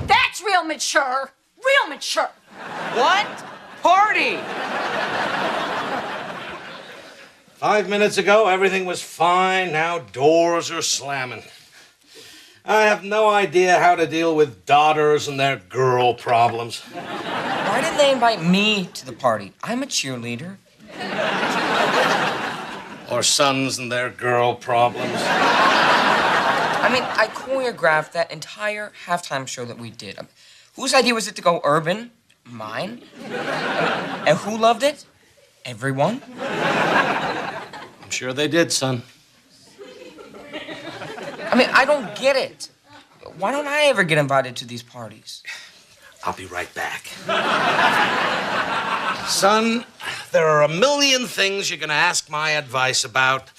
That's real mature. Real mature. What? Party! 5 minutes ago, everything was fine. Now doors are slamming. I have no idea how to deal with daughters and their girl problems. Why didn't they invite me to the party? I'm a cheerleader. Or sons and their girl problems. I mean, I choreographed that entire halftime show that we did. Whose idea was it to go urban? Mine. And who loved it? Everyone. I'm sure they did, son. I mean, I don't get it. Why don't I ever get invited to these parties? I'll be right back. Son, there are a million things you're going to ask my advice about,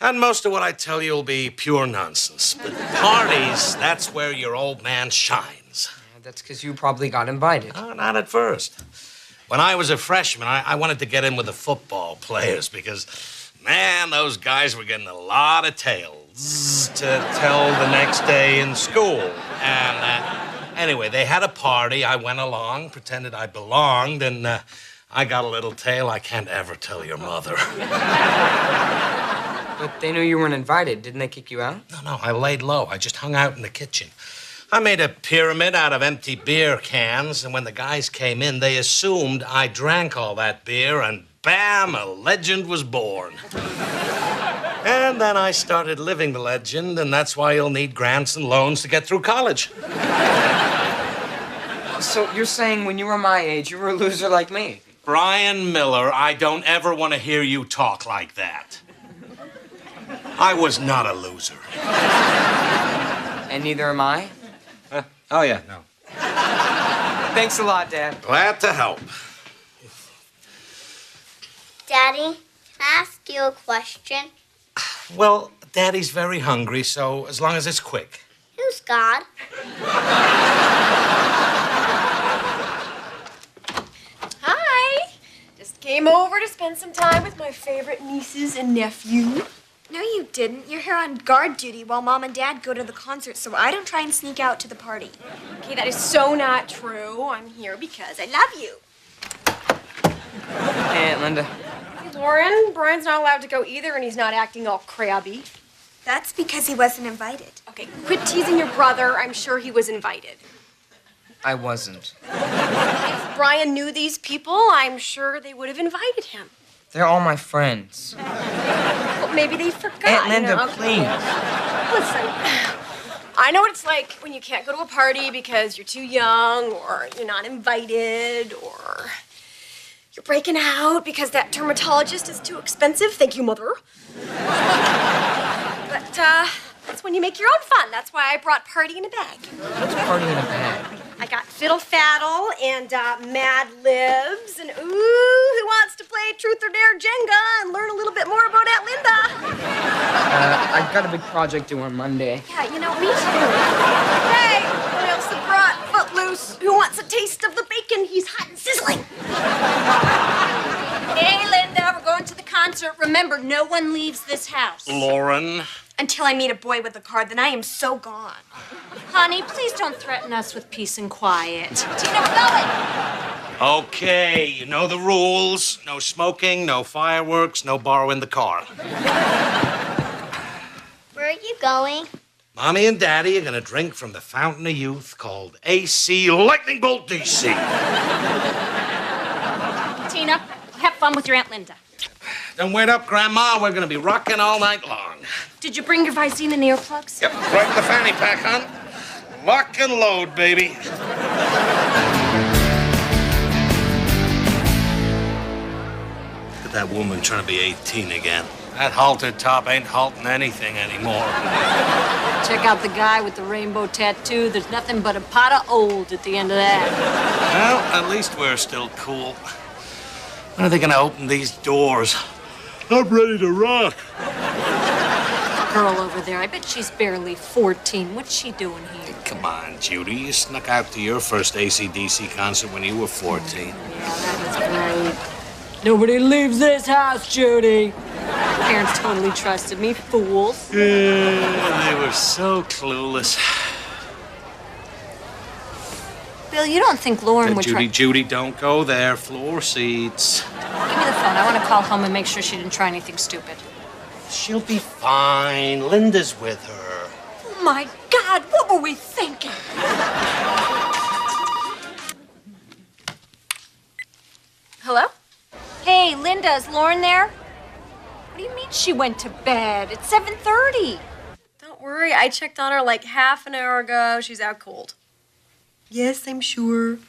and most of what I tell you will be pure nonsense. But parties, that's where your old man shines. Yeah, that's because you probably got invited. Oh, not at first. When I was a freshman, I wanted to get in with the football players because, man, those guys were getting a lot of tales to tell the next day in school. And anyway, they had a party. I went along, pretended I belonged, and I got a little tale I can't ever tell your mother. But they knew you weren't invited. Didn't they kick you out? No, I laid low. I just hung out in the kitchen. I made a pyramid out of empty beer cans, and when the guys came in, they assumed I drank all that beer, and bam, a legend was born. And then I started living the legend, and that's why you'll need grants and loans to get through college. So you're saying when you were my age, you were a loser like me? Brian Miller, I don't ever want to hear you talk like that. I was not a loser. And neither am I? Oh, yeah, no. Thanks a lot, Dad. Glad to help. Daddy, can I ask you a question? Well, Daddy's very hungry, so as long as it's quick. Who's God? Hi. Just came over to spend some time with my favorite nieces and nephew. No, you didn't. You're here on guard duty while Mom and Dad go to the concert, so I don't try and sneak out to the party. Okay, that is so not true. I'm here because I love you. Hey, Aunt Linda. Hey, Lauren, Brian's not allowed to go either, and he's not acting all crabby. That's because he wasn't invited. Okay, quit teasing your brother. I'm sure he was invited. I wasn't. If Brian knew these people, I'm sure they would have invited him. They're all my friends. Well, maybe they forgot. Aunt Linda, you know? please. Listen, I know what it's like when you can't go to a party because you're too young, or you're not invited, or you're breaking out because that dermatologist is too expensive. Thank you, Mother. But that's when you make your own fun. That's why I brought Party in a Bag. What's party in a bag? I got Fiddle Faddle and Mad Libs, and ooh, who wants to play Truth or Dare Jenga and learn a little bit more about Aunt Linda? I've got a big project due on Monday. Yeah, you know, me too. Hey, what else have brought Footloose? Who wants a taste of the bacon? He's hot and sizzling. Hey, Linda, we're going to the concert. Remember, no one leaves this house. Lauren. Until I meet a boy with a card, then I am so gone. Honey, please don't threaten us with peace and quiet. Tina, we're going. Okay, you know the rules. No smoking, no fireworks, no borrowing the car. Where are you going? Mommy and Daddy are gonna drink from the fountain of youth called AC Lightning Bolt DC. Tina, have fun with your Aunt Linda. Don't wait up, Grandma. We're gonna be rocking all night long. Did you bring your Visine and earplugs? Yep, right in the fanny pack, hon. Lock and load, baby. Look at that woman trying to be 18 again. That haltered top ain't halting anything anymore. Check out the guy with the rainbow tattoo. There's nothing but a pot of old at the end of that. Well, at least we're still cool. When are they gonna open these doors? I'm ready to rock. Girl over there, I bet she's barely 14. What's she doing here? Come on, Judy. You snuck out to your first AC/DC concert when you were 14. Yeah, that is great. Nobody leaves this house, Judy. Parents totally trusted me, fools. They were so clueless. Bill, you don't think Lauren would try... Judy, don't go there. Floor seats. Give me the phone. I want to call home and make sure she didn't try anything stupid. She'll be fine. Linda's with her. Oh, my God, what were we thinking? Hello? Hey, Linda, is Lauren there? What do you mean she went to bed? It's 7:30. Don't worry, I checked on her like half an hour ago. She's out cold. Yes, I'm sure.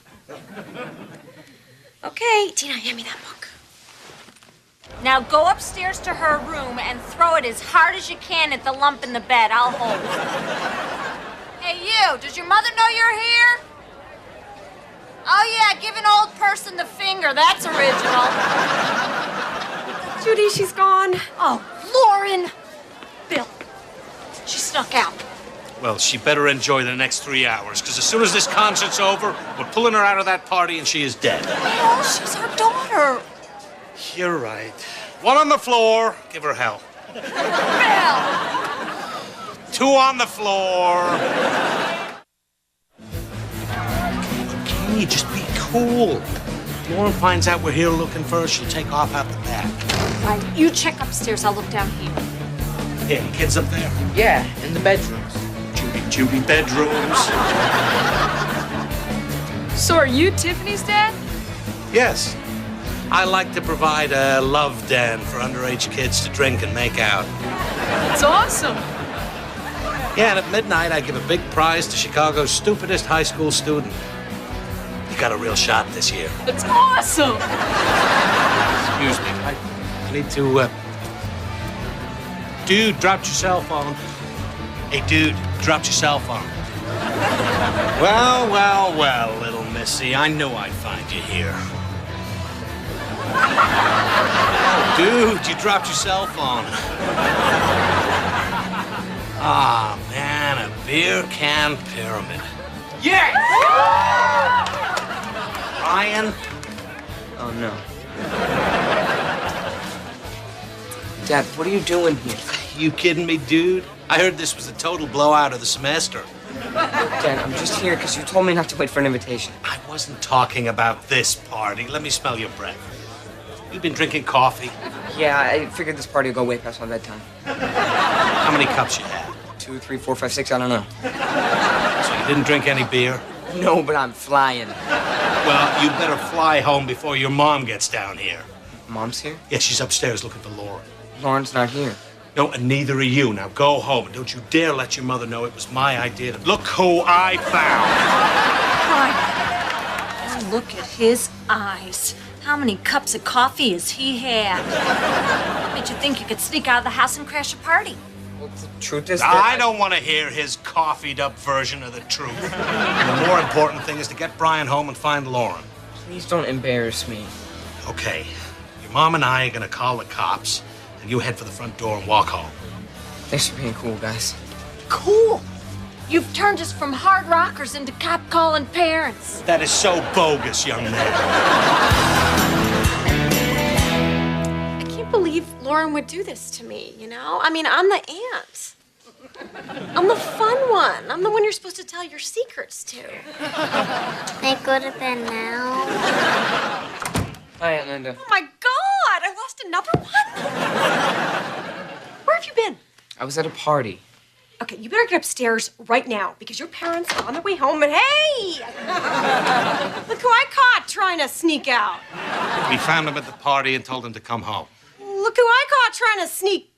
Okay, Tina, hand me that book. Now go upstairs to her room and throw it as hard as you can at the lump in the bed. I'll hold it. Hey, you, does your mother know you're here? Oh, yeah, give an old person the finger. That's original. Judy, she's gone. Oh, Lauren. Bill, she snuck out. Well, she better enjoy the next 3 hours, because as soon as this concert's over, we're pulling her out of that party and she is dead. Oh, she's our daughter. You're right. One on the floor, give her hell. Bill. 2 on the floor. Okay, just be cool. If Lauren finds out we're here looking for her, she'll take off out the back. All right, you check upstairs. I'll look down here. Hey, any kids up there? Yeah, in the bedrooms. Judy, bedrooms. So are you Tiffany's dad? Yes. I like to provide a love den for underage kids to drink and make out. It's awesome. Yeah, and at midnight, I give a big prize to Chicago's stupidest high school student. You got a real shot this year. It's awesome. Excuse me. I need to, Dude, dropped your cell phone. Hey, dude, dropped your cell phone. Well, little missy. I knew I'd find you here. Dude, you dropped your cell phone. Ah, man, a beer can pyramid. Yes! Ryan? Oh, no. Dad, what are you doing here? You kidding me, dude? I heard this was a total blowout of the semester. Dad, I'm just here because you told me not to wait for an invitation. I wasn't talking about this party. Let me smell your breath. You've been drinking coffee? Yeah, I figured this party would go way past my bedtime. How many cups you had? 2, 3, 4, 5, 6, I don't know. So you didn't drink any beer? No, but I'm flying. Well, you better fly home before your mom gets down here. Mom's here? Yeah, she's upstairs looking for Lauren. Lauren's not here. No, and neither are you. Now go home, and don't you dare let your mother know it was my idea to... Look who I found! Oh, look at his eyes. How many cups of coffee has he had? What made you think you could sneak out of the house and crash a party? Well, the truth is I don't want to hear his coffeed-up version of the truth. And the more important thing is to get Brian home and find Lauren. Please don't embarrass me. Okay. Your mom and I are going to call the cops, and you head for the front door and walk home. Thanks for being cool, guys. Cool. You've turned us from hard rockers into cop-calling parents. That is so bogus, young man. I can't believe Lauren would do this to me, you know? I mean, I'm the aunt. I'm the fun one. I'm the one you're supposed to tell your secrets to. Can I go to bed now? Hi, Aunt Linda. Oh, my God! I lost another one? Where have you been? I was at a party. Okay, you better get upstairs right now because your parents are on their way home and hey! Look who I caught trying to sneak out. We found him at the party and told him to come home. Look who I caught trying to sneak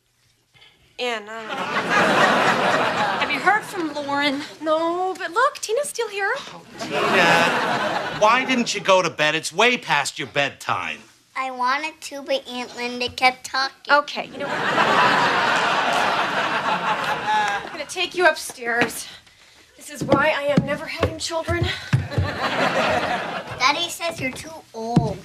in. Have you heard from Lauren? No, but look, Tina's still here. Tina, why didn't you go to bed? It's way past your bedtime. I wanted to, but Aunt Linda kept talking. Okay, you know what? I'm gonna take you upstairs. This is why I am never having children. Daddy says you're too old.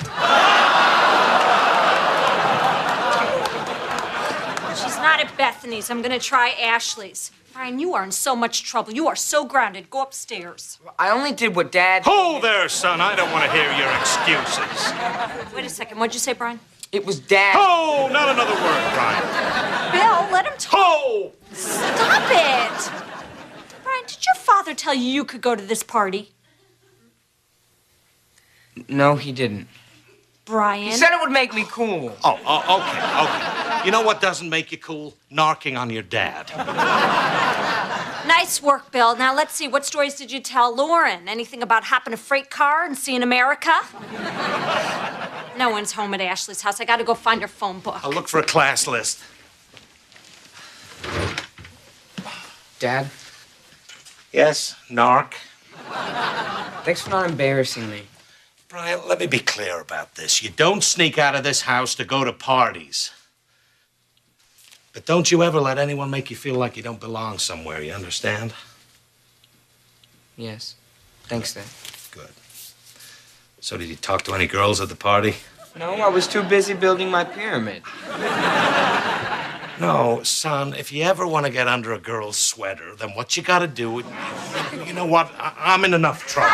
She's not at Bethany's. I'm gonna try Ashley's. Brian, you are in so much trouble. You are so grounded. Go upstairs. I only did what Dad... Hold there, son. I don't want to hear your excuses. Wait a second. What'd you say, Brian? It was Dad. Oh, not another word, Brian. Bill, let him talk. Oh! Stop it! Brian, did your father tell you you could go to this party? No, he didn't. Brian? He said it would make me cool. Oh, okay. You know what doesn't make you cool? Narking on your dad. Nice work, Bill. Now, let's see. What stories did you tell Lauren? Anything about hopping a freight car and seeing America? No one's home at Ashley's house. I gotta go find her phone book. I'll look for a class list. Dad? Yes, narc. Thanks for not embarrassing me. Brian, let me be clear about this. You don't sneak out of this house to go to parties. But don't you ever let anyone make you feel like you don't belong somewhere, you understand? Yes. Thanks, Dad. Good. So did you talk to any girls at the party? No, I was too busy building my pyramid. No, son, if you ever want to get under a girl's sweater, then what you gotta do... You know what? I'm in enough trouble.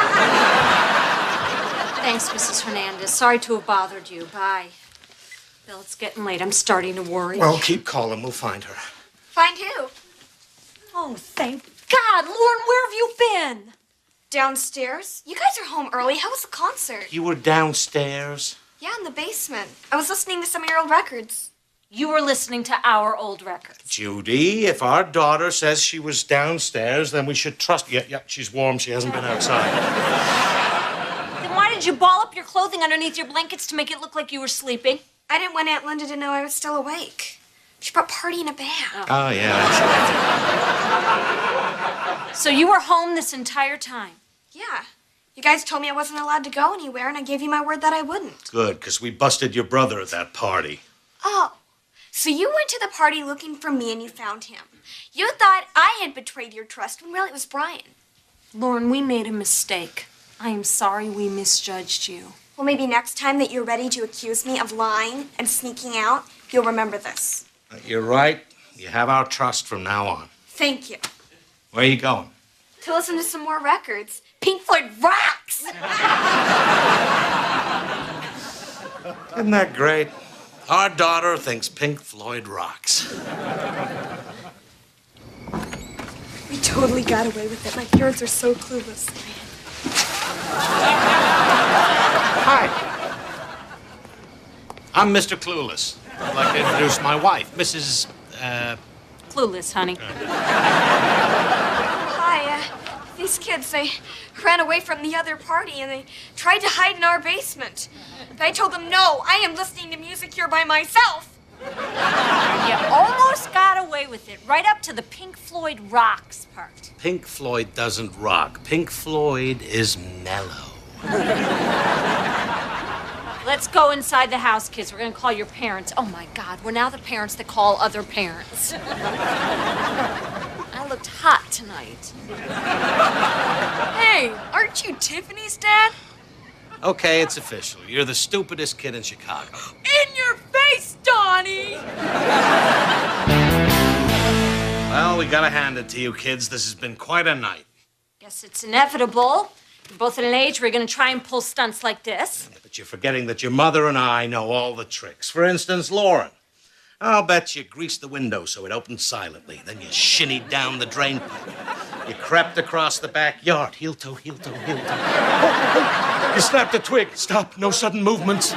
Thanks, Mrs. Hernandez. Sorry to have bothered you. Bye. Bill, it's getting late. I'm starting to worry. Well, keep calling. We'll find her. Find who? Oh, thank God. Lauren, where have you been? Downstairs. You guys are home early. How was the concert? You were downstairs? Yeah, in the basement. I was listening to some of your old records. You were listening to our old records. Judy, if our daughter says she was downstairs, then we should trust... Yeah, she's warm. She hasn't been outside. Then why did you ball up your clothing underneath your blankets to make it look like you were sleeping? I didn't want Aunt Linda to know I was still awake. She brought Party in a band. Oh, yeah, that's right. So you were home this entire time? Yeah. You guys told me I wasn't allowed to go anywhere, and I gave you my word that I wouldn't. Good, because we busted your brother at that party. Oh. So you went to the party looking for me, and you found him. You thought I had betrayed your trust, when really it was Brian. Lauren, we made a mistake. I am sorry we misjudged you. Well, maybe next time that you're ready to accuse me of lying and sneaking out, you'll remember this. You're right. You have our trust from now on. Thank you. Where are you going? To listen to some more records. Pink Floyd rocks! Isn't that great? Our daughter thinks Pink Floyd rocks. We totally got away with it. My parents are so clueless. Hi. I'm Mr. Clueless. I'd like to introduce my wife, Mrs. Clueless, honey. Hi, these kids, they ran away from the other party and they tried to hide in our basement. But I told them, no, I am listening to music here by myself. You almost got away with it, right up to the Pink Floyd rocks part. Pink Floyd doesn't rock. Pink Floyd is mellow. Let's go inside the house, kids. We're gonna call your parents. Oh my God, we're now the parents that call other parents. I looked hot tonight. Hey, aren't you Tiffany's dad? Okay, it's official. You're the stupidest kid in Chicago. In your face, Donnie! Well, we gotta hand it to you, kids. This has been quite a night. Guess it's inevitable. You're both at an age where you're gonna try and pull stunts like this. But you're forgetting that your mother and I know all the tricks. For instance, Lauren. I'll bet you greased the window so it opened silently. Then you shinnied down the drain pipe. You crept across the backyard. Heel toe, heel toe, heel toe. Oh, you snapped a twig. Stop. No sudden movements.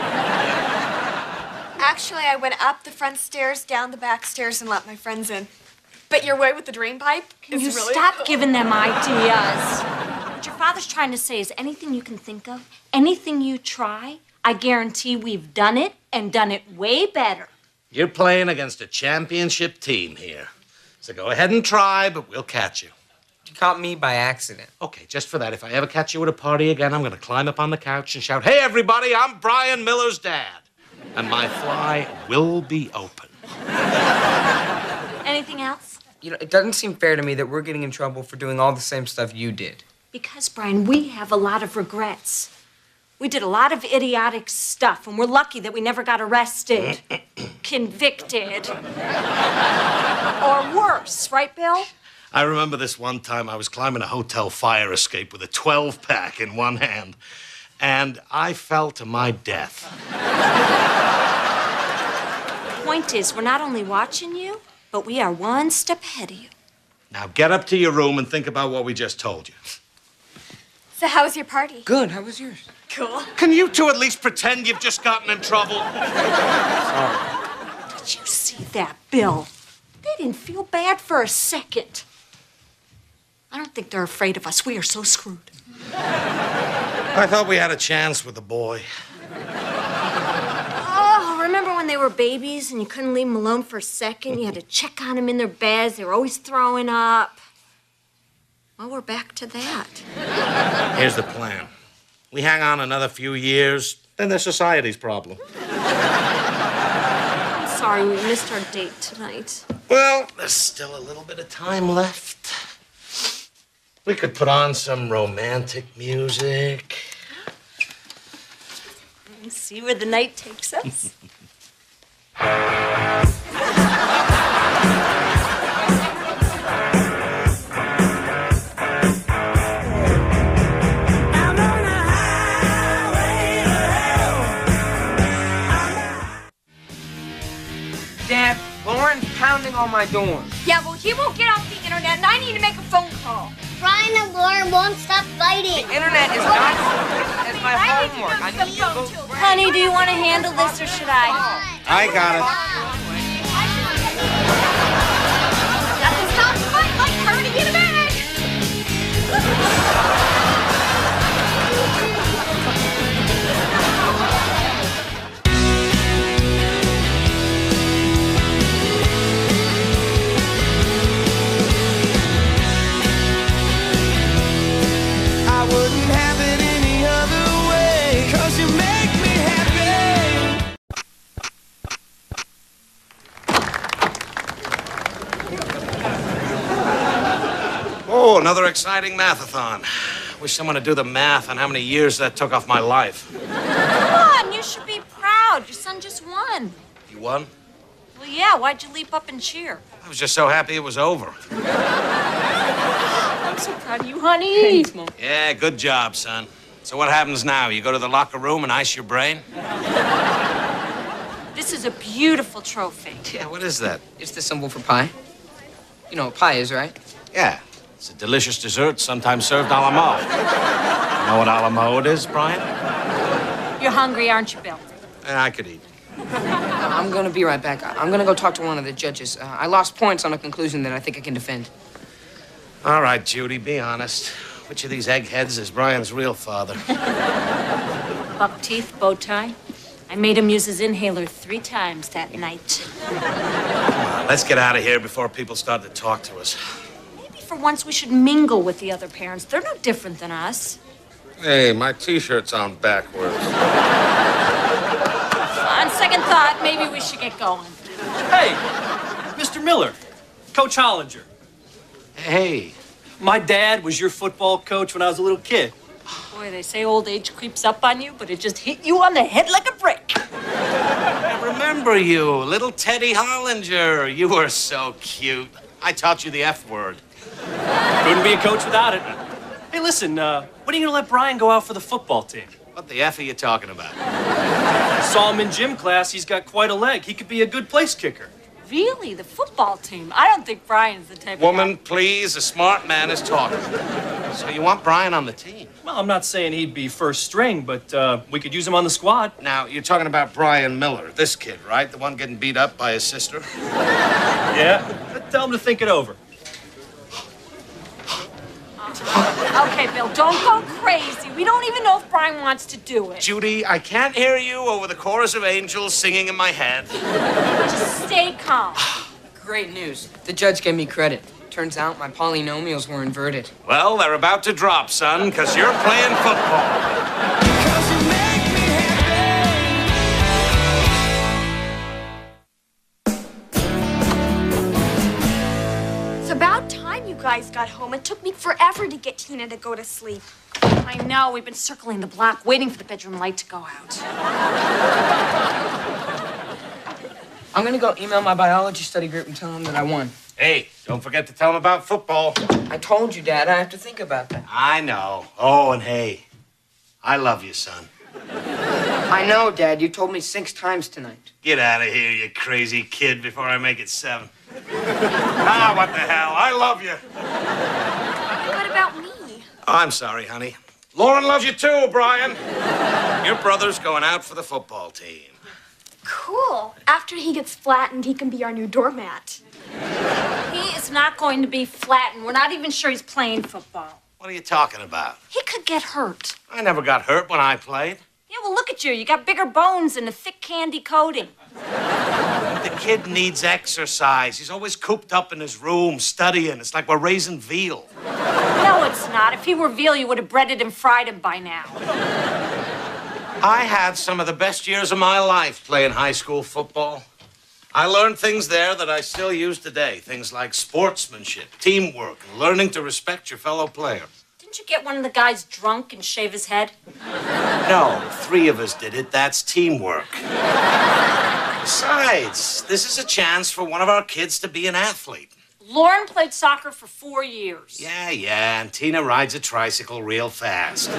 Actually, I went up the front stairs, down the back stairs, and let my friends in. But your way with the drain pipe Can is you really... stop giving them ideas? What your father's trying to say is anything you can think of, anything you try, I guarantee we've done it and done it way better. You're playing against a championship team here. So go ahead and try, but we'll catch you. You caught me by accident. Okay, just for that, if I ever catch you at a party again, I'm going to climb up on the couch and shout, "Hey, everybody, I'm Brian Miller's dad." And my fly will be open. Anything else? You know, it doesn't seem fair to me that we're getting in trouble for doing all the same stuff you did. Because, Brian, we have a lot of regrets. We did a lot of idiotic stuff, and we're lucky that we never got arrested, convicted, or worse, right, Bill? I remember this one time I was climbing a hotel fire escape with a 12-pack in one hand, and I fell to my death. The point is, we're not only watching you, but we are one step ahead of you. Now get up to your room and think about what we just told you. So how was your party? Good. How was yours? Cool. Can you two at least pretend you've just gotten in trouble? Did you see that, Bill? They didn't feel bad for a second. I don't think they're afraid of us. We are so screwed. I thought we had a chance with the boy. Oh, remember when they were babies and you couldn't leave them alone for a second? You had to check on them in their beds. They were always throwing up. Well, we're back to that. Here's the plan. We hang on another few years, then they're society's problem. I'm sorry we missed our date tonight. Well, there's still a little bit of time left. We could put on some romantic music. And see where the night takes us. Dad, Lauren's pounding on my door. Yeah, well, he won't get off the internet, and I need to make a phone call. Brian and Lauren won't stop fighting. The internet is not as my homework. I need to go. Honey, do you want to handle this or should I? I got it. Nothing stops a fight like turning in a bag. I wouldn't have it any other way, 'cause you make me happy. Oh, another exciting mathathon. Wish someone would do the math on how many years that took off my life. Come on, you should be proud. Your son just won. You won? Well, yeah, why'd you leap up and cheer? I was just so happy it was over. I'm so proud of you, honey. Thanks, Mom. Yeah, good job, son. So what happens now? You go to the locker room and ice your brain? This is a beautiful trophy. Yeah, what is that? It's the symbol for pie. You know what pie is, right? Yeah, it's a delicious dessert, sometimes served a la mode. You know what a la mode is, Brian? You're hungry, aren't you, Bill? I could eat. I'm gonna be right back. I'm gonna go talk to one of the judges. I lost points on a conclusion that I think I can defend. All right, Judy, be honest. Which of these eggheads is Brian's real father? Buck teeth, bow tie. I made him use his inhaler 3 times that night. Let's get out of here before people start to talk to us. Maybe for once we should mingle with the other parents. They're no different than us. Hey, my T-shirt's on backwards. On second thought, maybe we should get going. Hey, Mr. Miller, Coach Hollinger. Hey. My dad was your football coach when I was a little kid. Boy, they say old age creeps up on you, but it just hit you on the head like a brick. I remember you, little Teddy Hollinger. You were so cute. I taught you the F word. Couldn't be a coach without it. Hey, listen, when are you going to let Brian go out for the football team? What the F are you talking about? I saw him in gym class. He's got quite a leg. He could be a good place kicker. Really? The football team? I don't think Brian's the type of Woman, please, a smart man is talking. So you want Brian on the team? Well, I'm not saying he'd be first string, but we could use him on the squad. Now, you're talking about Brian Miller, this kid, right? The one getting beat up by his sister? Yeah? Tell him to think it over. Okay, Bill, don't go crazy. We don't even know if Brian wants to do it. Judy, I can't hear you over the chorus of angels singing in my head. Just stay calm. Great news. The judge gave me credit. Turns out my polynomials were inverted. Well, they're about to drop, son, because you're playing football. It's about time you guys got home. It took me forever to get Tina to go to sleep. I know. We've been circling the block, waiting for the bedroom light to go out. I'm gonna go email my biology study group and tell them that I won. Hey, don't forget to tell him about football. I told you, Dad. I have to think about that. I know. Oh, and hey, I love you, son. I know, Dad. You told me 6 times tonight. Get out of here, you crazy kid, before I make it 7. Ah, what the hell? I love you. What about me? Oh, I'm sorry, honey. Lauren loves you too, Brian. Your brother's going out for the football team. Cool. After he gets flattened, he can be our new doormat. He is not going to be flattened. We're not even sure he's playing football. What are you talking about? He could get hurt. I never got hurt when I played. Yeah, well, look at you. You got bigger bones and a thick candy coating. The kid needs exercise. He's always cooped up in his room studying. It's like we're raising veal. No, it's not. If he were veal, you would have breaded and fried him by now. I had some of the best years of my life playing high school football. I learned things there that I still use today. Things like sportsmanship, teamwork, and learning to respect your fellow player. Didn't you get one of the guys drunk and shave his head? No, 3 of us did it. That's teamwork. Besides, this is a chance for one of our kids to be an athlete. Lauren played soccer for 4 years. Yeah, and Tina rides a tricycle real fast.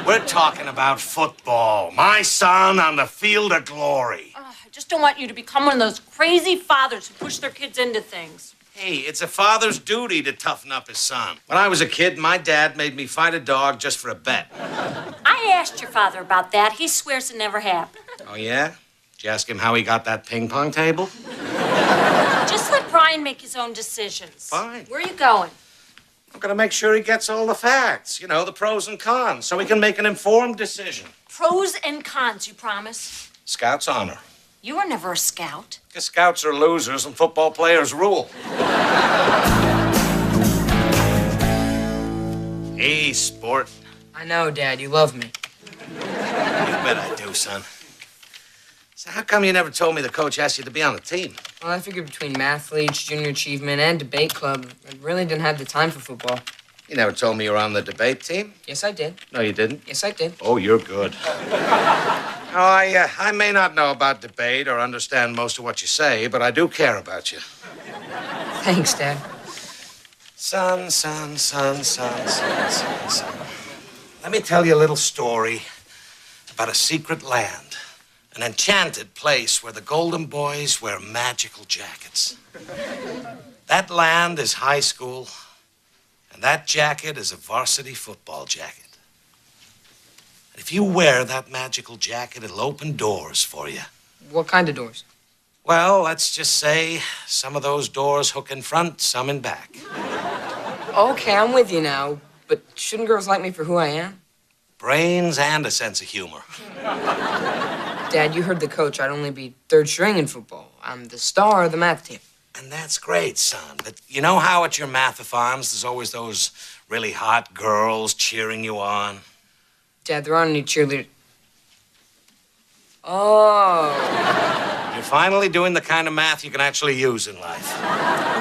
We're talking about football. My son on the field of glory. I just don't want you to become one of those crazy fathers who push their kids into things. Hey, it's a father's duty to toughen up his son. When I was a kid, my dad made me fight a dog just for a bet. I asked your father about that. He swears it never happened. Oh, yeah? Did you ask him how he got that ping pong table? Just let Brian make his own decisions. Fine. Where are you going? I'm gonna make sure he gets all the facts, you know, the pros and cons, so he can make an informed decision. Pros and cons, you promise? Scout's honor. You were never a scout. Because scouts are losers and football players rule. Hey, sport. I know, Dad. You love me. You bet I do, son. So how come you never told me the coach asked you to be on the team? Well, I figured between mathletes, junior achievement, and debate club, I really didn't have the time for football. You never told me you were on the debate team? Yes, I did. No, you didn't? Yes, I did. Oh, you're good. Oh, I may not know about debate or understand most of what you say, but I do care about you. Thanks, Dad. Son. Let me tell you a little story about a secret land, an enchanted place where the golden boys wear magical jackets. That land is high school, and that jacket is a varsity football jacket. And if you wear that magical jacket, it'll open doors for you. What kind of doors? Well, let's just say some of those doors hook in front, some in back. Okay, I'm with you now. But shouldn't girls like me for who I am? Brains and a sense of humor. Dad, you heard the coach. I'd only be 3rd string in football. I'm the star of the math team. And that's great, son. But you know how at your mathathons there's always those really hot girls cheering you on? Dad, there aren't any cheerleaders. Oh. You're finally doing the kind of math you can actually use in life.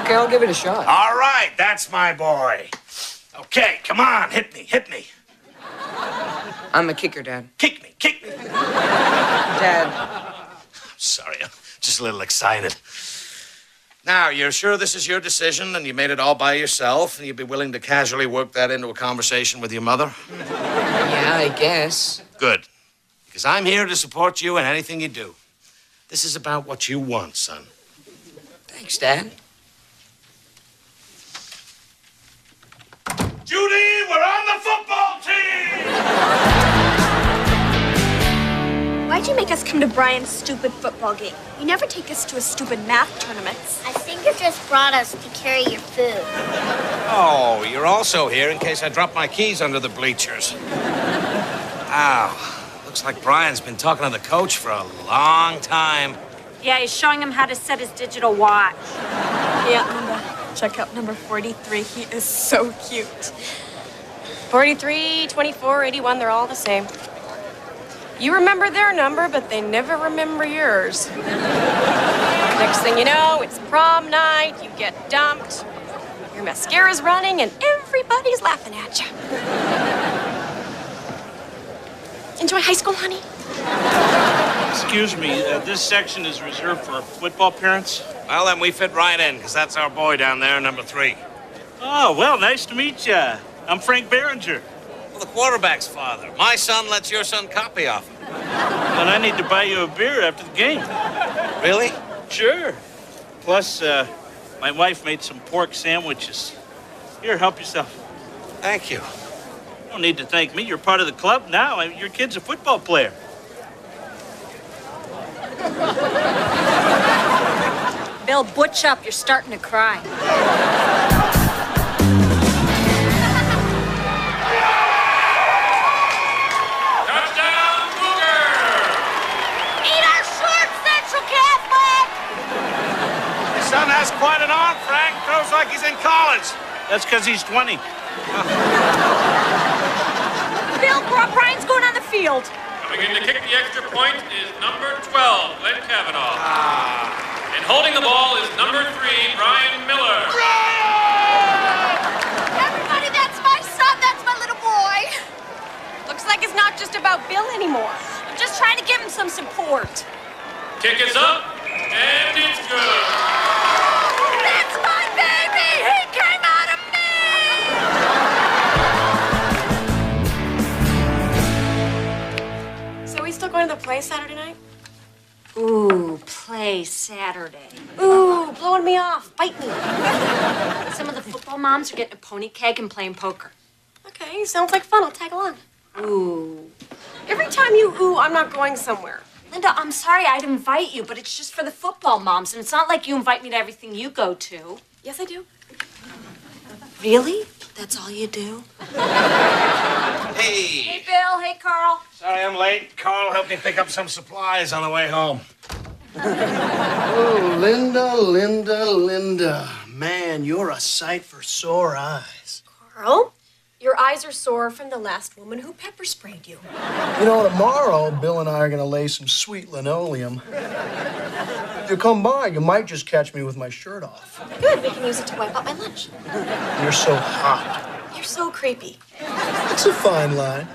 Okay, I'll give it a shot. All right, that's my boy. Okay, come on, hit me. I'm a kicker, Dad. Kick me. Dad. I'm sorry, I'm just a little excited. Now, you're sure this is your decision and you made it all by yourself and you'd be willing to casually work that into a conversation with your mother? Yeah, I guess. Good. Because I'm here to support you in anything you do. This is about what you want, son. Thanks, Dad. Judy, we're on the football team! Why'd you make us come to Brian's stupid football game? You never take us to a stupid math tournaments. I think you just brought us to carry your food. Oh, you're also here in case I drop my keys under the bleachers. Ow. Looks like Brian's been talking to the coach for a long time. Yeah, he's showing him how to set his digital watch. Yeah, Linda. Check out number 43. He is so cute. 43, 24, 81, they're all the same. You remember their number, but they never remember yours. Next thing you know, it's prom night, you get dumped, your mascara's running, and everybody's laughing at you. Enjoy high school, honey? Excuse me, this section is reserved for football parents? Well, then we fit right in, because that's our boy down there, number 3. Oh, well, nice to meet you. I'm Frank Behringer. Well, the quarterback's father. My son lets your son copy off him. But I need to buy you a beer after the game. Really? Sure. Plus, my wife made some pork sandwiches. Here, help yourself. Thank you. You don't need to thank me. You're part of the club now. Your kid's a football player. Bill, butch up. You're starting to cry. Son has quite an arm, Frank. Throws like he's in college. That's because he's 20. Bill, Brian's going on the field. Coming in to kick the extra point is number 12, Glenn Kavanaugh. And holding the ball is number 3, Brian Miller. Everybody, that's my son. That's my little boy. Looks like it's not just about Bill anymore. I'm just trying to give him some support. Kick is up, and it's good. That's my baby! He came out of me! So we still going to the play Saturday night? Ooh, play Saturday. Ooh, blowing me off. Bite me. Some of the football moms are getting a pony keg and playing poker. Okay, sounds like fun. I'll tag along. Ooh. Every time you ooh, I'm not going somewhere. Linda, I'm sorry I'd invite you, but it's just for the football moms, and it's not like you invite me to everything you go to. Yes, I do. Really? That's all you do? Hey. Hey, Bill. Hey, Carl. Sorry I'm late. Carl helped me pick up some supplies on the way home. Oh, Linda. Man, you're a sight for sore eyes. Carl, your eyes are sore from the last woman who pepper sprayed you. You know, tomorrow, Bill and I are going to lay some sweet linoleum. If you come by, you might just catch me with my shirt off. Good, we can use it to wipe out my lunch. You're so hot. You're so creepy. It's a fine line.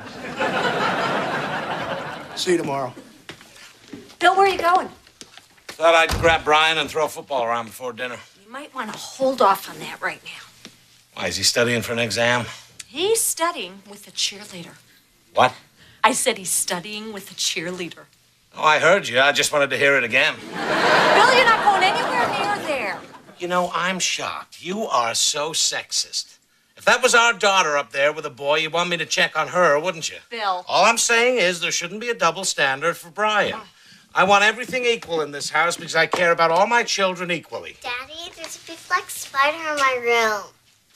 See you tomorrow. Bill, where are you going? Thought I'd grab Brian and throw a football around before dinner. You might want to hold off on that right now. Why, is he studying for an exam? He's studying with a cheerleader. What? I said he's studying with a cheerleader. Oh, I heard you. I just wanted to hear it again. Bill, you're not going anywhere near there. You know, I'm shocked. You are so sexist. If that was our daughter up there with a boy, you'd want me to check on her, wouldn't you? Bill. All I'm saying is there shouldn't be a double standard for Brian. I want everything equal in this house because I care about all my children equally. Daddy, there's a big black spider in my room.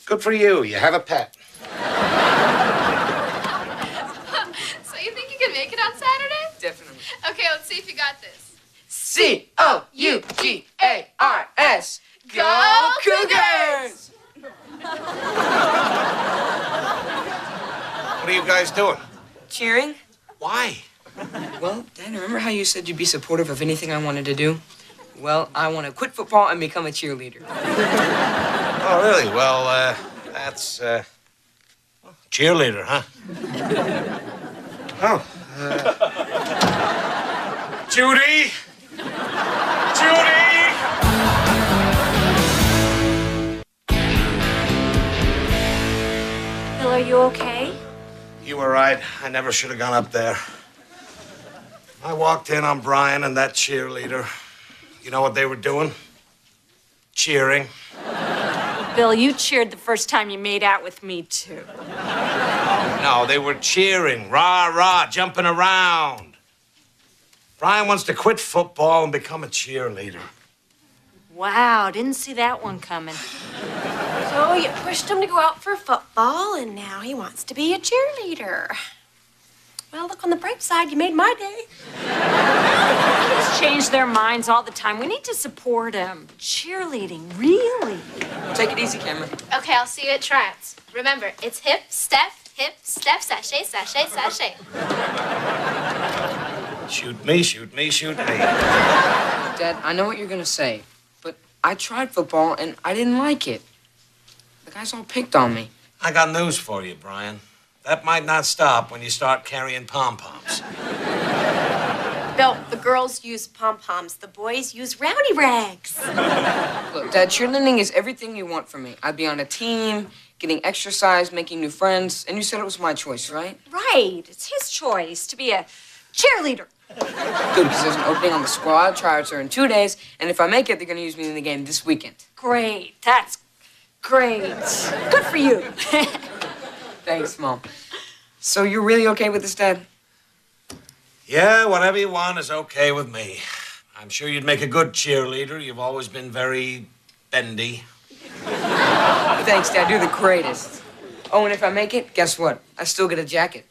Good for you. You have a pet. So you think you can make it on Saturday? Definitely. Okay, let's see if you got this. C-O-U-G-A-R-S. Go Cougars! What are you guys doing? Cheering? Why? Well, Dad, remember how you said you'd be supportive of anything I wanted to do? Well, I want to quit football and become a cheerleader. Oh, really? Well, that's, cheerleader, huh? Oh. Judy! Judy! Bill, are you okay? You were right. I never should have gone up there. I walked in on Brian and that cheerleader. You know what they were doing? Cheering. Bill, you cheered the first time you made out with me, too. No, they were cheering. Rah, rah, jumping around. Brian wants to quit football and become a cheerleader. Wow, didn't see that one coming. So you pushed him to go out for football, and now he wants to be a cheerleader. Well, look on the bright side. You made my day. Kids change their minds all the time. We need to support him. Cheerleading, really? Take it easy, Cameron. Okay, I'll see you at tryouts. Remember, it's hip, step, sashay, sashay, sashay. Shoot me, shoot me, shoot me. Dad, I know what you're gonna say, but I tried football and I didn't like it. The guys all picked on me. I got news for you, Brian. That might not stop when you start carrying pom-poms. Bill, Bill, the girls use pom-poms. The boys use rowdy rags. Look, Dad, cheerleading is everything you want from me. I'd be on a team, getting exercise, making new friends, and you said it was my choice, right? Right. It's his choice to be a cheerleader. Good, because there's an opening on the squad. Tryouts are in 2 days, and if I make it, they're going to use me in the game this weekend. Great. That's great. Good for you. Thanks, Mom. So you're really okay with this, Dad? Yeah, whatever you want is okay with me. I'm sure you'd make a good cheerleader. You've always been very bendy. Thanks, Dad. You're the greatest. Oh, and if I make it, guess what? I still get a jacket.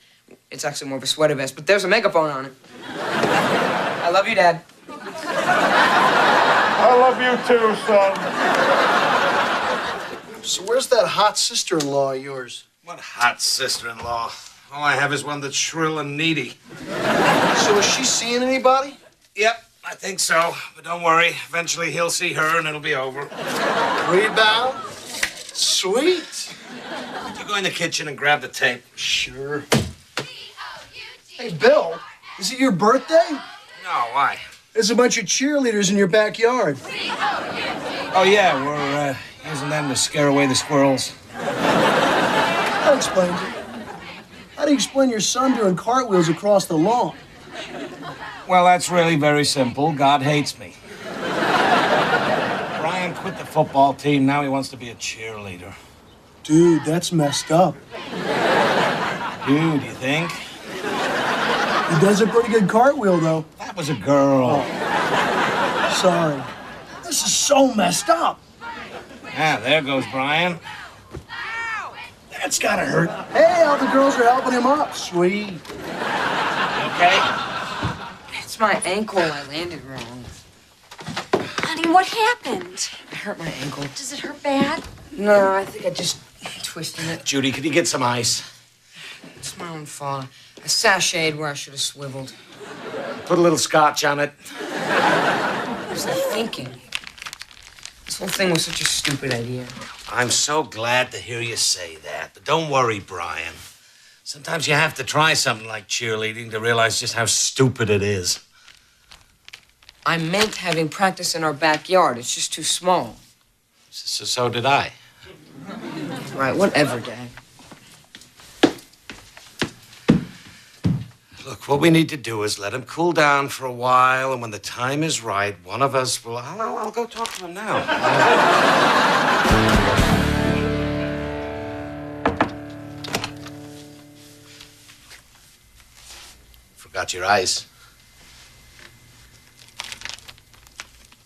It's actually more of a sweater vest, but there's a megaphone on it. I love you, Dad. I love you too, son. So where's that hot sister-in-law of yours? What hot sister-in-law? All I have is one that's shrill and needy. So is she seeing anybody? Yep, I think so. But don't worry. Eventually he'll see her and it'll be over. Rebound? Sweet. You go in the kitchen and grab the tape. Sure. Hey, Bill, is it your birthday? No, why? There's a bunch of cheerleaders in your backyard. Oh, yeah, we're using them to scare away the squirrels. That explains it. How do you explain your son doing cartwheels across the lawn? Well, that's really very simple. God hates me. Brian quit the football team. Now he wants to be a cheerleader. Dude, that's messed up. Dude, you think? He does a pretty good cartwheel, though. That was a girl. Oh. Sorry. This is so messed up. Ah, there goes Brian. That's gotta hurt. Hey, all the girls are helping him up. Sweet. Okay? It's my ankle. I landed wrong. Honey, what happened? I hurt my ankle. Does it hurt bad? No, I think I just twisted it. Judy, could you get some ice? It's my own fault. I sashayed where I should have swiveled. Put a little scotch on it. What was I thinking? This whole thing was such a stupid idea. I'm so glad to hear you say that. But don't worry, Brian. Sometimes you have to try something like cheerleading to realize just how stupid it is. I meant having practice in our backyard. It's just too small. So did I. Right, whatever, Dad. Look, what we need to do is let him cool down for a while, and when the time is right, one of us will... I'll go talk to him now. Forgot your ice.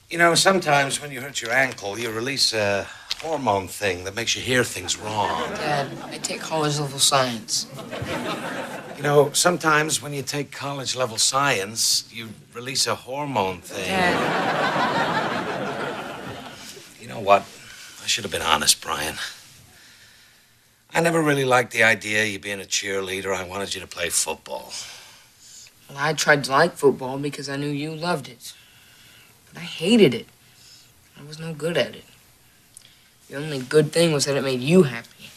You know, sometimes when you hurt your ankle, you release a hormone thing that makes you hear things wrong. Dad, I take college-level science. You know, sometimes when you take college-level science, you release a hormone thing. Dad. You know what? I should have been honest, Brian. I never really liked the idea of you being a cheerleader. I wanted you to play football. Well, I tried to like football because I knew you loved it. But I hated it. I was no good at it. The only good thing was that it made you happy.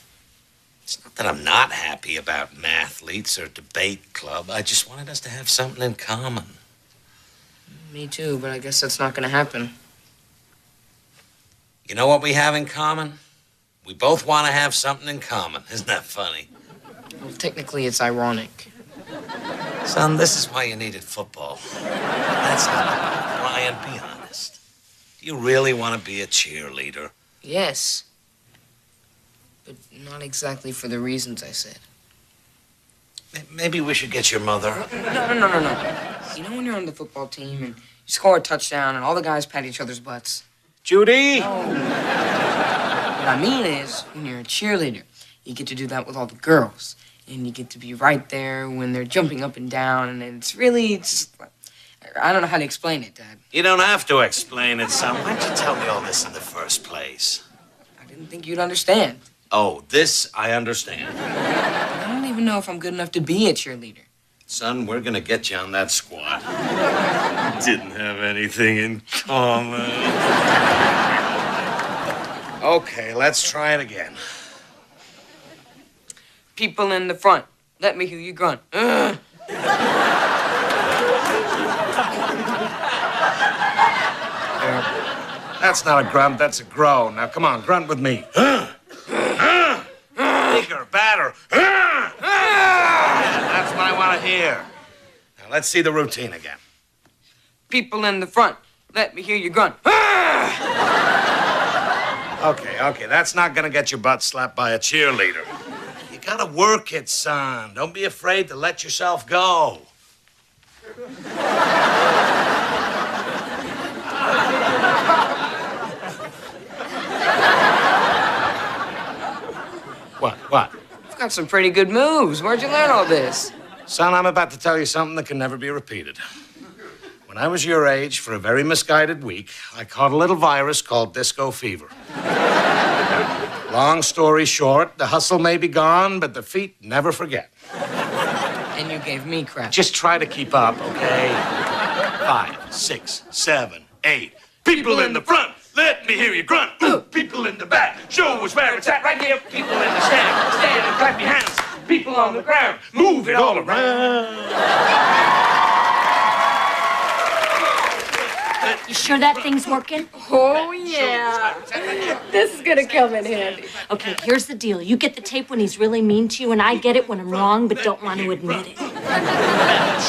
It's not that I'm not happy about mathletes or debate club. I just wanted us to have something in common. Me too, but I guess that's not going to happen. You know what we have in common? We both want to have something in common. Isn't that funny? Well, technically, it's ironic. Son, this is why you needed football. That's not... Brian, be honest. Do you really want to be a cheerleader? Yes. But not exactly for the reasons I said. Maybe we should get your mother. No. You know when you're on the football team and you score a touchdown and all the guys pat each other's butts? Judy! No. What I mean is, when you're a cheerleader, you get to do that with all the girls. And you get to be right there when they're jumping up and down. And it's I don't know how to explain it, Dad. You don't have to explain it, son. Why'd you tell me all this in the first place? I didn't think you'd understand. Oh, this I understand. I don't even know if I'm good enough to be a cheerleader. Son, we're gonna get you on that squad. Didn't have anything in common. Okay, let's try it again. People in the front, let me hear you grunt. That's not a grunt, that's a groan. Now, come on, grunt with me. Bigger, badder. That's what I want to hear. Now, let's see the routine again. People in the front, let me hear you grunt. Okay, that's not gonna get your butt slapped by a cheerleader. You gotta work it, son. Don't be afraid to let yourself go. What? You've got some pretty good moves. Where'd you learn all this? Son, I'm about to tell you something that can never be repeated. When I was your age, for a very misguided week, I caught a little virus called disco fever. Long story short, the hustle may be gone, but the feet never forget. And you gave me crap. Just try to keep up, okay? 5, 6, 7, 8. People in the front, let me hear you grunt. People in the back, show us where it's at right here. People in the stand and clap your hands. People on the ground, move it all around. You sure that thing's working? Oh, yeah. This is gonna come in handy. Okay, here's the deal. You get the tape when he's really mean to you, and I get it when I'm wrong but don't want to admit it.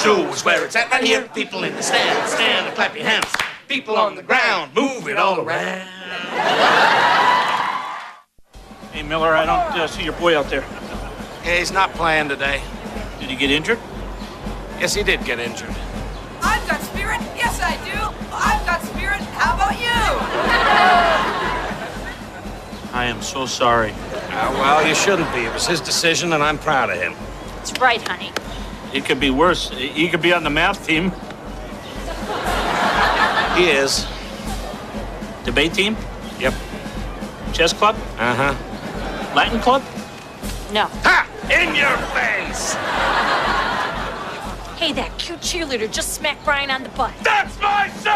Show us where it's at right here. People in the stand and clap your hands. People on the ground, move it all around. Hey, Miller, I don't see your boy out there. Yeah, he's not playing today. Did he get injured? Yes, he did get injured. I've got spirit. Yes, I do. I've got spirit. How about you? I am so sorry. Well, you shouldn't be. It was his decision, and I'm proud of him. That's right, honey. It could be worse. He could be on the math team. He is. Debate team? Yep. Chess club? Uh-huh. Latin club? No. Ha! In your face! Hey, that cute cheerleader just smacked Brian on the butt. That's my son!